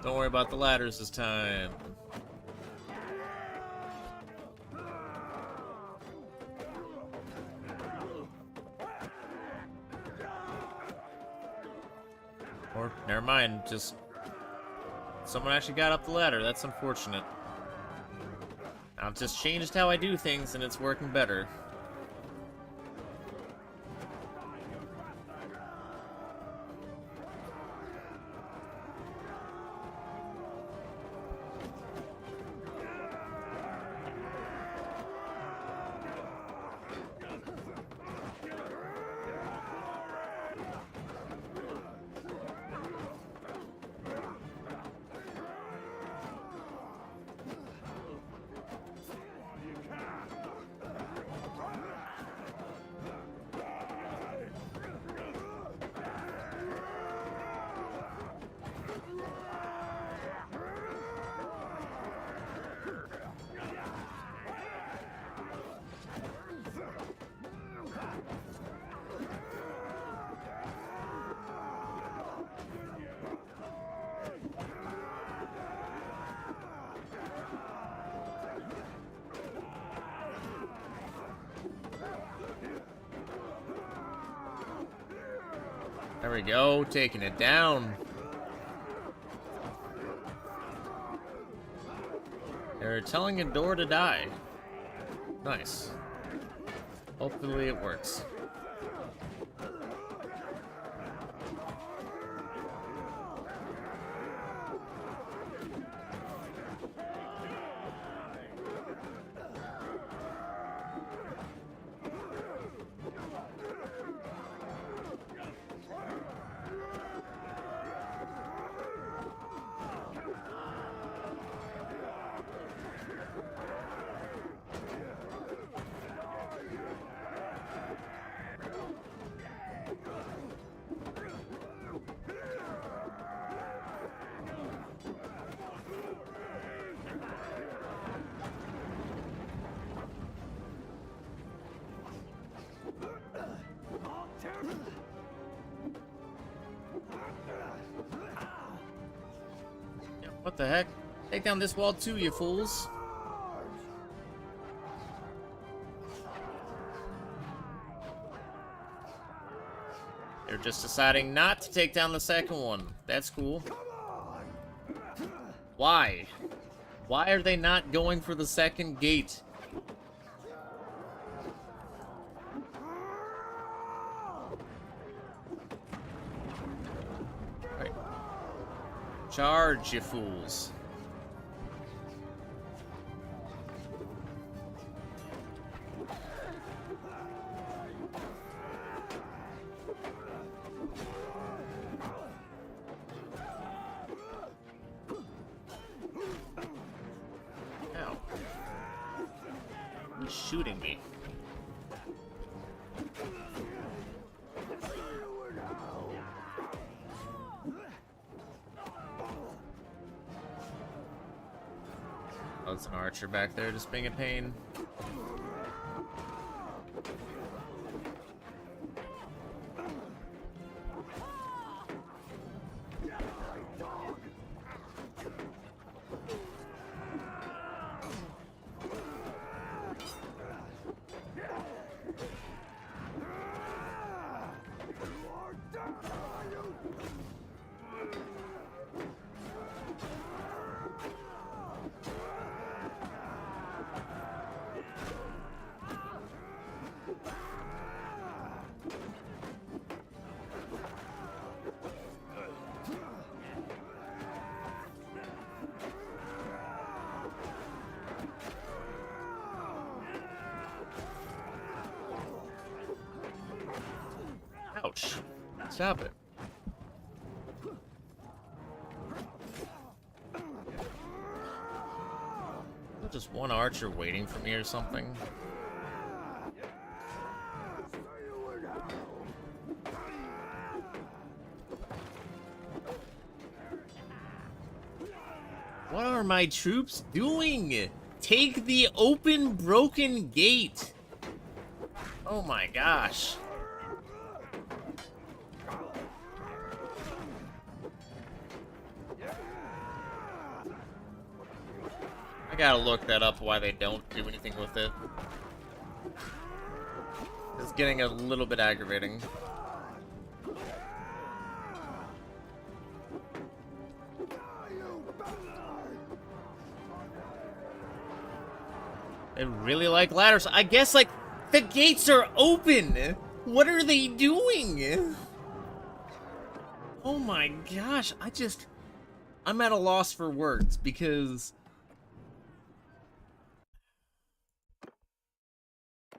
A: Don't worry about the ladders this time. Or, never mind, just... someone actually got up the ladder. That's unfortunate. I've just changed how I do things and it's working better. There we go, taking it down. They're telling a door to die. Nice. Hopefully it works. What the heck? Take down this wall too, you fools. They're just deciding not to take down the second one. That's cool. Why? Why are they not going for the second gate? Right. Charge, you fools. shooting me? Oh, it's an archer back there just being a pain. Ouch. Stop it. Just one archer waiting for me or something. What are my troops doing? Take the open, broken gate. Oh my gosh. I gotta look that up, why they don't do anything with it. It's getting a little bit aggravating. They really like ladders. I guess, like, the gates are open! What are they doing? Oh my gosh, I'm at a loss for words, because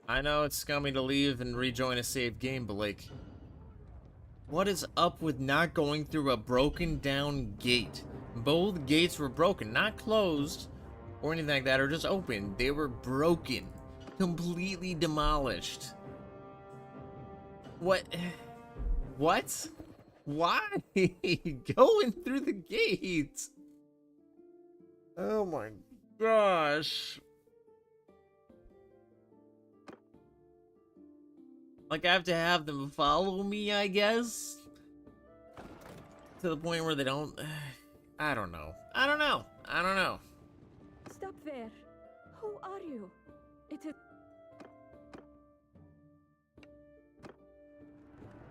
A: I know it's scummy to leave and rejoin a saved game, but, like, what is up with not going through a broken down gate? Both gates were broken, not closed or anything like that, or just open. They were broken, completely demolished. What? What? Why? Going through the gate? Oh my gosh. Like, I have to have them follow me, I guess? To the point where they don't... I don't know. I don't know. I don't know.
C: Stop there. Who are you? It is...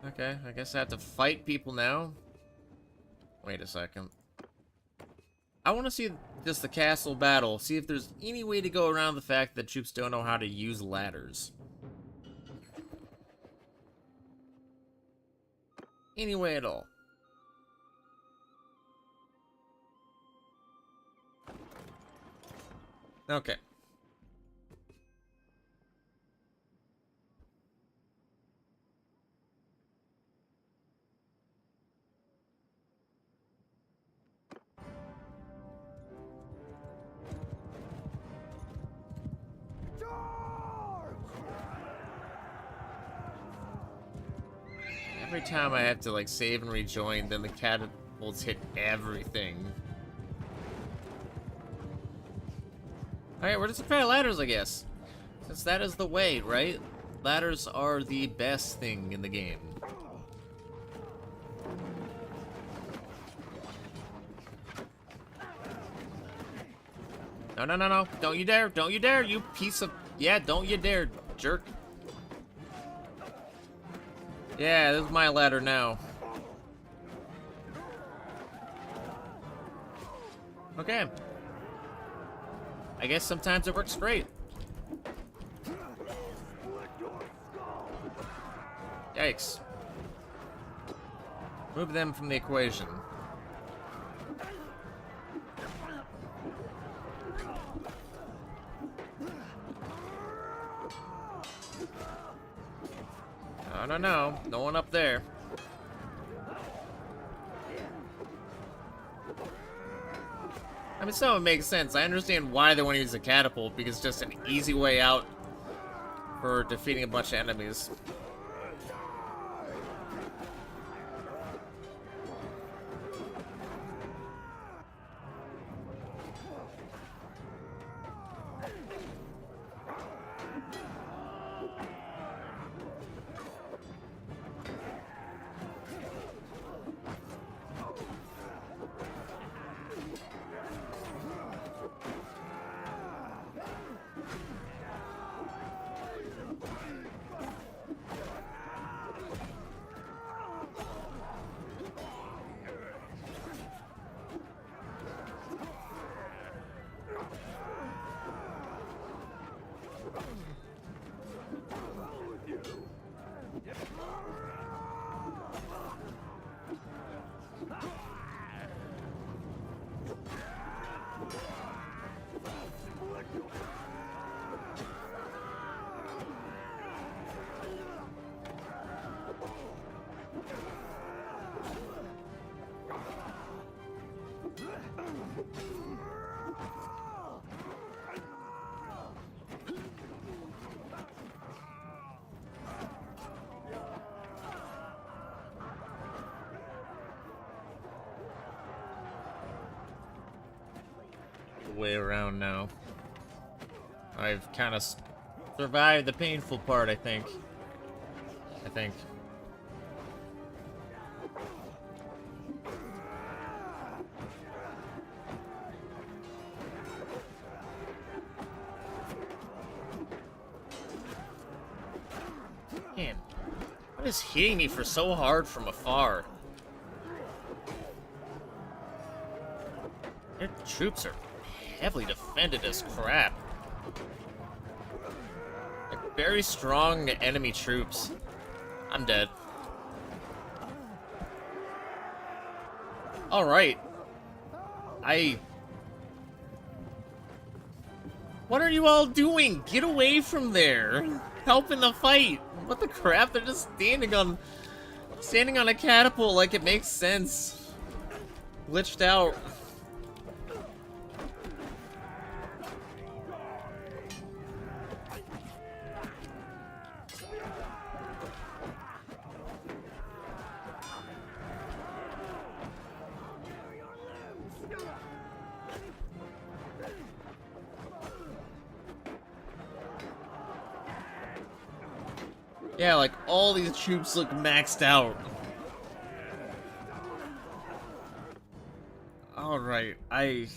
A: Okay, I guess I have to fight people now. Wait a second. I want to see just the castle battle. See if there's any way to go around the fact that troops don't know how to use ladders. Any way at all. Okay. Every time I have to, like, save and rejoin, then the catapults hit everything. Alright, we're just trying ladders, I guess. Since that is the way, right? Ladders are the best thing in the game. No, no, no, no. Don't you dare. Don't you dare, you piece of... Yeah, don't you dare, jerk. Yeah, this is my ladder now. Okay. I guess sometimes it works great. Yikes. Move them from the equation. I don't know. No one up there. I mean, some of it makes sense. I understand why they want to use a catapult, because it's just an easy way out for defeating a bunch of enemies. Way around now. I've kind of survived the painful part, I think. Man, what is hitting me for so hard from afar? Their troops are heavily defended as crap. Like, very strong enemy troops. I'm dead. Alright. What are you all doing? Get away from there. Help in the fight. What the crap? They're just standing on a catapult like it makes sense. Glitched out. Yeah, like, all these troops look maxed out. Alright, I've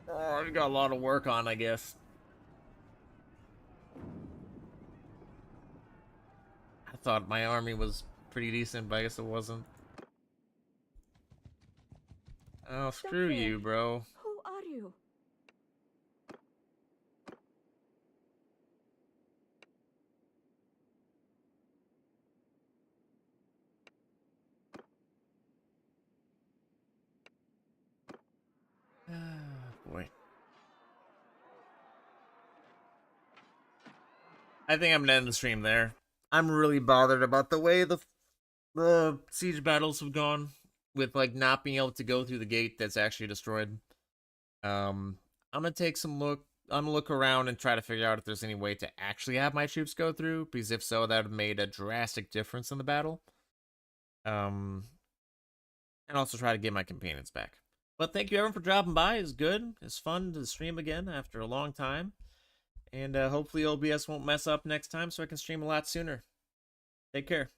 A: got a lot of work on, I guess. I thought my army was pretty decent, but I guess it wasn't. Oh, screw you, bro.
C: Who are you?
A: Boy. I think I'm gonna end the stream there. I'm really bothered about the way the siege battles have gone, with like not being able to go through the gate that's actually destroyed. I'm gonna take some look. I'm gonna look around and try to figure out if there's any way to actually have my troops go through, because if so, that would have made a drastic difference in the battle. And also try to get my companions back. But thank you everyone for dropping by. It's good. It's fun to stream again after a long time. And hopefully OBS won't mess up next time so I can stream a lot sooner. Take care.